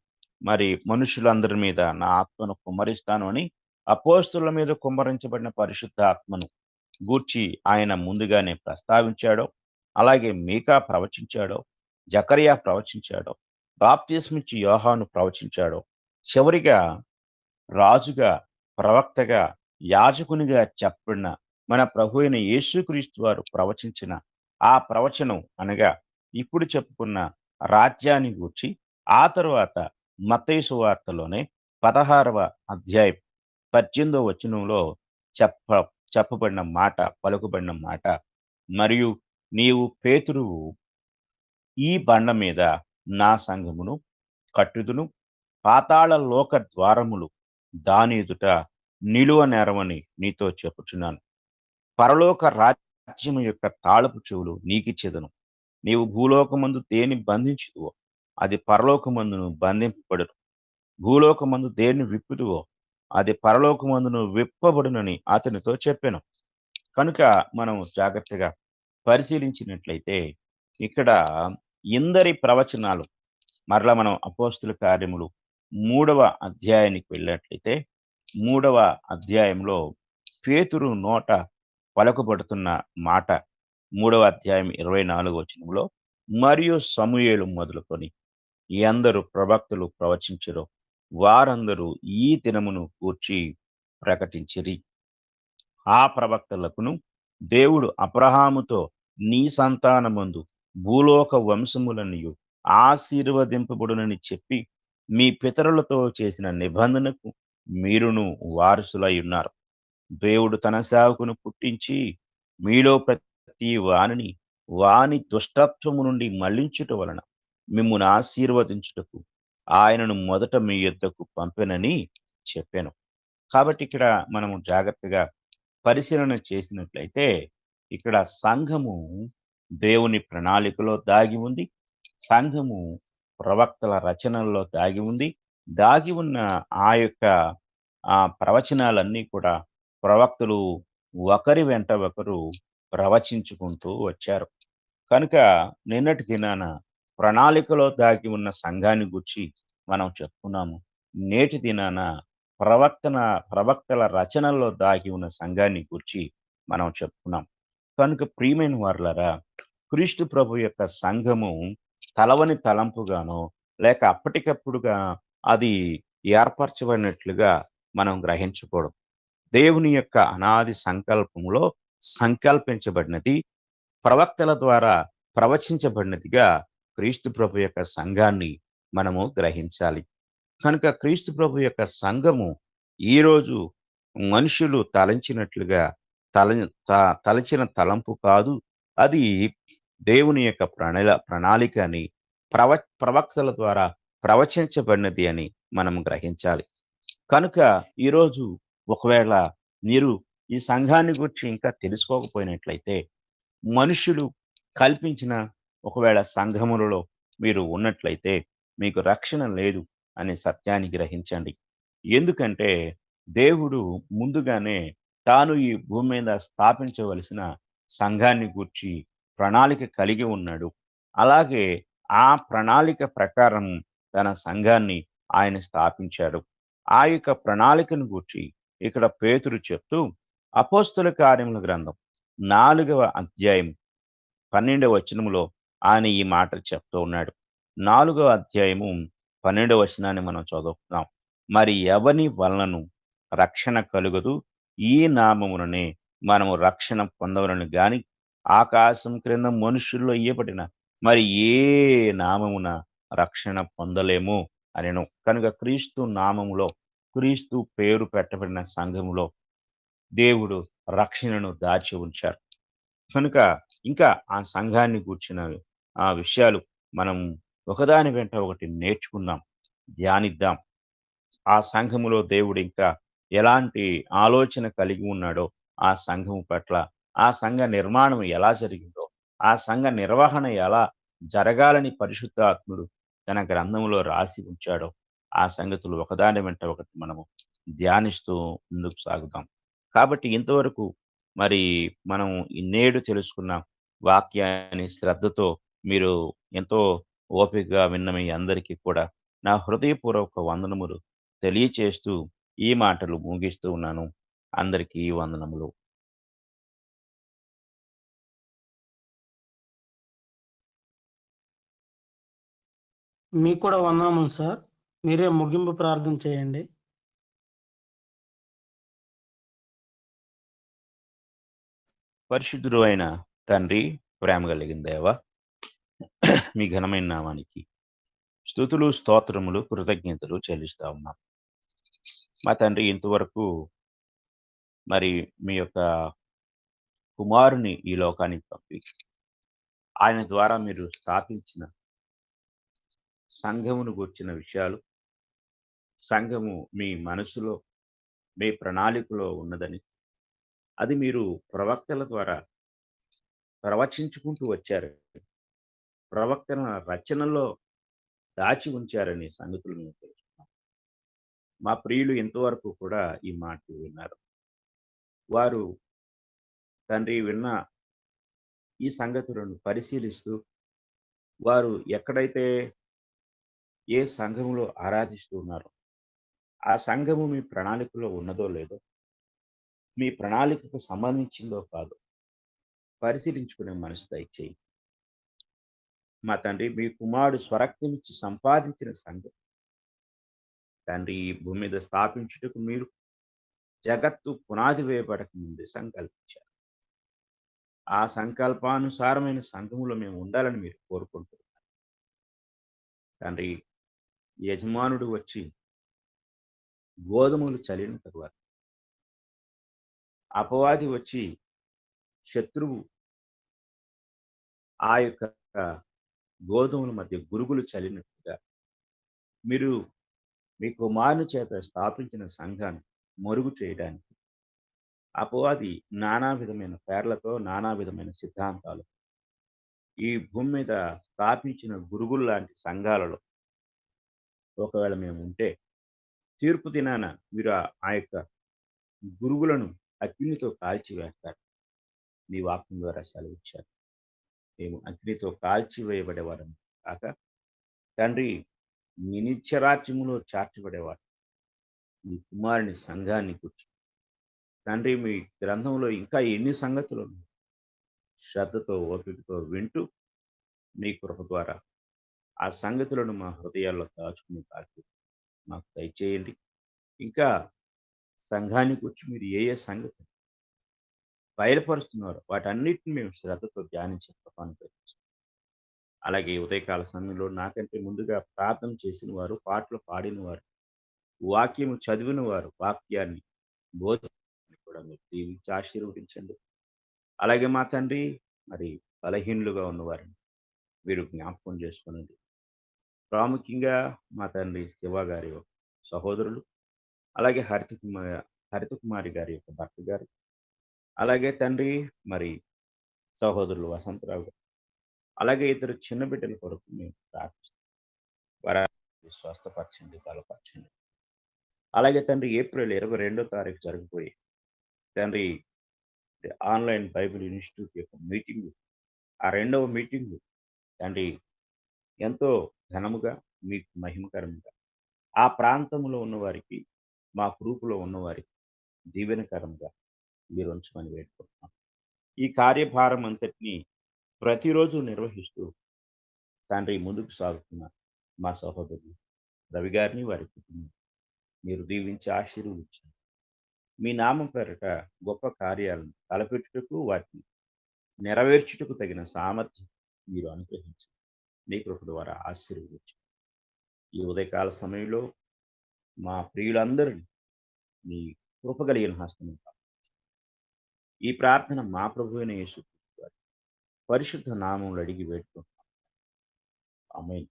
మరి మనుషులందరి మీద నా ఆత్మను కుమ్మరిస్తాను అని అపోస్తుల మీద కుమ్మరించబడిన పరిశుద్ధ ఆత్మను గూర్చి ఆయన ముందుగానే ప్రస్తావించాడో, అలాగే మీకా ప్రవచించాడో, జకరియా ప్రవచించాడో, బాప్తిస్మిచ్చి యోహాను ప్రవచించాడో, చివరిగా రాజుగా, ప్రవక్తగా, యాజకునిగా చెప్పబడిన మన ప్రభు అయిన యేసుక్రీస్తు వారు ప్రవచించిన ఆ ప్రవచనం అనగా ఇప్పుడు చెప్పుకున్న రాజ్యాన్ని గూర్చి, ఆ తరువాత మత్తయి సువార్తలోనే 16వ అధ్యాయం 18వ వచనంలో చెప్పబడిన మాట, పలుకుబడిన మాట, మరియు నీవు పేతురువు, ఈ బండ మీద నా సంఘమును కట్టుదును, పాతాళ లోక ద్వారములు దాని ఎదుట నిలువ నేరమని నీతో చెప్పుచున్నాను. పరలోక రాజ్యము యొక్క తాళపు చెవులు నీకిచ్చెదను. నీవు భూలోకమందు దేని బంధించుదువో అది పరలోకమందును బంధింపబడును, భూలోకమందు దేన్ని విప్పుదువో అది పరలోకమందును విప్పబడునని అతనితో చెప్పాను. కనుక మనం జాగ్రత్తగా పరిశీలించినట్లయితే ఇక్కడ ఇందరి ప్రవచనాలు, మరలా మనం అపోస్తుల కార్యములు 3వ అధ్యాయానికి వెళ్ళినట్లయితే 3వ అధ్యాయంలో పేతురు నోట పలుకబడుతున్న మాట 3వ అధ్యాయం 24వ వచనంలో, మరియు సమూయేలు మొదలుకొని ఎందరు ప్రవక్తలు ప్రవచించరో వారందరూ ఈ దినమును గూర్చి ప్రకటించిరి. ఆ ప్రవక్తలకును దేవుడు అబ్రహాముతో నీ సంతానమందు భూలోక వంశములనియు ఆశీర్వదింపబడునని చెప్పి మీ పితరులతో చేసిన నిబంధనకు మీరును వారసులై ఉన్నారు. దేవుడు తన సేవకును పుట్టించి మీలో ప్రతి వానిని వాని దుష్టత్వము నుండి మళ్లించుట వలన మిమ్మును ఆశీర్వదించుటకు ఆయనను మొదట మీ యొద్దకు పంపెనని చెప్పాను. కాబట్టి ఇక్కడ మనము జాగ్రత్తగా పరిశీలన చేసినట్లయితే ఇక్కడ సంఘము దేవుని ప్రణాళికలో దాగి ఉంది, సంఘము ప్రవక్తల రచనల్లో దాగి ఉంది. దాగి ఉన్న ఆ యొక్క ప్రవచనాలన్నీ కూడా ప్రవక్తలు ఒకరి వెంట ఒకరు ప్రవచించుకుంటూ వచ్చారు. కనుక నిన్నటి దినాన ప్రణాళికలో దాగి ఉన్న సంఘాన్ని గురించి మనం చెప్పుకున్నాము. నేటి దినాన ప్రవక్తల రచనల్లో దాగి ఉన్న సంఘాన్ని గురించి మనం చెప్పుకున్నాం. కనుక ప్రియమైన వారులారా, క్రీస్తు ప్రభు యొక్క సంఘము తలవని తలంపుగానో లేక అప్పటికప్పుడుగా అది ఏర్పరచబడినట్లుగా మనం గ్రహించకూడదు. దేవుని యొక్క అనాది సంకల్పంలో సంకల్పించబడినది, ప్రవక్తల ద్వారా ప్రవచించబడినదిగా క్రీస్తు ప్రభు యొక్క సంఘాన్ని మనము గ్రహించాలి. కనుక క్రీస్తు ప్రభు యొక్క సంఘము ఈరోజు మనుషులు తలంచినట్లుగా తలచిన తలంపు కాదు, అది దేవుని యొక్క ప్రణాళిక అని, ప్రవక్తల ద్వారా ప్రవచించబడినది అని మనం గ్రహించాలి. కనుక ఈరోజు ఒకవేళ మీరు ఈ సంఘాన్ని గురించి ఇంకా తెలుసుకోకపోయినట్లయితే, మనుషులు కల్పించిన ఒకవేళ సంఘములలో మీరు ఉన్నట్లయితే మీకు రక్షణ లేదు అనే సత్యాన్ని గ్రహించండి. ఎందుకంటే దేవుడు ముందుగానే తాను ఈ భూమి మీద స్థాపించవలసిన సంఘాన్ని గూర్చి ప్రణాళిక కలిగి ఉన్నాడు. అలాగే ఆ ప్రణాళిక ప్రకారం తన సంఘాన్ని ఆయన స్థాపించాడు. ఆ యొక్క ప్రణాళికను గూర్చి ఇక్కడ పేతురు చెప్తూ అపోస్తుల కార్యముల గ్రంథం 4వ అధ్యాయం 12వ వచనములో ఆయన ఈ మాట చెప్తూ ఉన్నాడు. 4వ అధ్యాయము 12వ వచనాన్ని మనం చదువుతున్నాం. మరి ఎవని వలనను రక్షణ కలుగదు, ఈ నామముననే మనము రక్షణ పొందవలను గాని ఆకాశం క్రింద మనుషుల్లో ఇయ్యబడిన మరి ఏ నామమున రక్షణ పొందలేము అనెను. కనుక క్రీస్తు నామములో, క్రీస్తు పేరు పెట్టబడిన సంఘములో దేవుడు రక్షణను దాచి ఉంచారు. కనుక ఇంకా ఆ సంఘాన్ని గూర్చిన ఆ విషయాలు మనం ఒకదాని వెంట ఒకటి నేర్చుకుందాం, ధ్యానిద్దాం. ఆ సంఘములో దేవుడు ఇంకా ఎలాంటి ఆలోచన కలిగి ఉన్నాడో, ఆ సంఘము పట్ల, ఆ సంఘ నిర్మాణం ఎలా జరిగిందో, ఆ సంఘ నిర్వహణ ఎలా జరగాలని పరిశుద్ధాత్ముడు తన గ్రంథములో రాసి ఉంచాడో, ఆ సంగతులు ఒకదాని వెంట ఒకటి మనము ధ్యానిస్తూ ముందుకు సాగుదాం. కాబట్టి ఇంతవరకు మరి మనం ఈ నేడు తెలుసుకున్న వాక్యాన్ని శ్రద్ధతో మీరు ఎంతో ఓపికగా విన్న మీ అందరికీ కూడా నా హృదయపూర్వక వందనములు తెలియచేస్తూ ఈ మాటలు ముగిస్తూ ఉన్నాను. అందరికీ వందనములు. మీకు కూడా వందనములు సార్. మీరే ముగింపు ప్రార్థన చేయండి. పరిశుద్ధుడు అయిన తండ్రి, ప్రేమ కలిగిన దేవ, మీ ఘనమైన నామానికి స్తుతులు, స్తోత్రములు, కృతజ్ఞతలు చెల్లిస్తా ఉన్నాం. మా తండ్రి, ఇంతవరకు మరి మీ యొక్క కుమారుని ఈ లోకానికి పంపి ఆయన ద్వారా మీరు స్థాపించిన సంఘమును గూర్చిన విషయాలు, సంఘము మీ మనసులో, మీ ప్రణాళికలో ఉన్నదని, అది మీరు ప్రవక్తల ద్వారా ప్రవచించుకుంటూ వచ్చారు, ప్రవక్తల రచనలో దాచి ఉంచారని సంగతులు మేము తెలుసుకున్నాం. మా ప్రియులు ఇంతవరకు కూడా ఈ మాటలు విన్నారు. వారు తండ్రి విన్న ఈ సంగతులను పరిశీలిస్తూ, వారు ఎక్కడైతే ఏ సంఘములో ఆరాధిస్తూ ఉన్నారో, ఆ సంఘము మీ ప్రణాళికలో ఉన్నదో లేదో, మీ ప్రణాళికకు సంబంధించిందో కాదో పరిశీలించుకునే మనసు దయచేయి. మా తండ్రి, మీ కుమారుడు స్వరక్తమిచ్చి సంపాదించిన సంఘం తండ్రి ఈ భూమి మీద స్థాపించుటకు మీరు జగత్తు పునాది వేయబడక ముందే సంకల్పించారు. ఆ సంకల్పానుసారమైన సంఘములో మేము ఉండాలని మీరు కోరుకుంటున్నారు. తండ్రి, యజమానుడు వచ్చి గోధుమలు చల్లిన తరువాత అపవాది వచ్చి శత్రువు ఆ యొక్క గోధుమల మధ్య గురుగులు చల్లినట్టుగా మీరు మీ కుమారుని చేత స్థాపించిన సంఘాన్ని మరుగు చేయడానికి అపవాది నానా విధమైన పేర్లతో, నానా విధమైన సిద్ధాంతాలు ఈ భూమి మీద స్థాపించిన గురుగులు లాంటి సంఘాలలో ఒకవేళ మేము ఉంటే తీర్పు దినాన మీరు ఆ యొక్క గురుగులను అగ్నితో కాల్చివేస్తారు. మీ వాక్యం ద్వారా సెలవిచ్చారు. మేము అగ్నితో కాల్చివేయబడేవారం కాక తండ్రి, మీ నిత్యరాజ్యములో చార్చబడేవారు మీ కుమారుని సంఘాన్ని కూర్చు తండ్రి, మీ గ్రంథంలో ఇంకా ఎన్ని సంగతులు ఉన్నాయి, శ్రద్ధతో ఓపికతో వింటూ మీ కృప ద్వారా ఆ సంగతులను మా హృదయాల్లో దాచుకుని కాకి మాకు దయచేయండి. ఇంకా సంఘాన్ని కూర్చి మీరు ఏ ఏ సంగతులు బయలుపరుస్తున్నారో వాటన్నిటిని మేము శ్రద్ధతో ధ్యానించే కృపను. అలాగే ఉదయకాల సమయంలో నాకంటే ముందుగా ప్రార్థన చేసిన వారు, పాటలు పాడిన వారు, వాక్యము చదివిన వారు, వాక్యాన్ని బోధించని కూడా మీరు దీవించి ఆశీర్వదించండి. అలాగే మా తండ్రి, మరి బలహీనులుగా ఉన్నవారిని మీరు జ్ఞాపకం చేసుకోనండి. ప్రాముఖ్యంగా మా తండ్రి శివ గారి సహోదరులు, అలాగే హరిత కుమారి గారి యొక్క భర్త గారు, అలాగే తండ్రి మరి సహోదరులు వసంతరావు గారు, అలాగే ఇద్దరు చిన్న బిడ్డల కొరకు మేము ప్రార్థిస్తాం. వారి స్వస్థపరచండి, బలపరచండి. అలాగే తండ్రి ఏప్రిల్ 22వ తారీఖు జరగబోయే తండ్రి ఆన్లైన్ బైబిల్ ఇన్స్టిట్యూట్ యొక్క మీటింగు, ఆ 2వ మీటింగు తండ్రి ఎంతో ఘనముగా, మీకు మహిమకరంగా, ఆ ప్రాంతంలో ఉన్నవారికి, మా గ్రూపులో ఉన్నవారికి దీవెనకరంగా మీరు ఉంచమని వేడుకుంటున్నాం. ఈ కార్యభారం అంతటిని ప్రతిరోజు నిర్వహిస్తూ తండ్రి ముందుకు సాగుతున్న మా సహోదరులు రవి గారిని వారి కుటుంబం మీరు దీవించి ఆశీర్వదించారు. మీ నామం పేరట గొప్ప కార్యాలను తలపెట్టుటకు వాటిని నెరవేర్చుటకు తగిన సామర్థ్యం మీరు అనుగ్రహించారు. మీ కృప ద్వారా ఆశీర్వదించారు. ఈ ఉదయకాల సమయంలో మా ప్రియులందరినీ మీ కృప కలిగిన హస్తం ఈ ప్రార్థన మా ప్రభువైన యేసు పరిశుద్ధ నామంలో అడిగి వేడుకుంటున్నాం. ఆమేన్.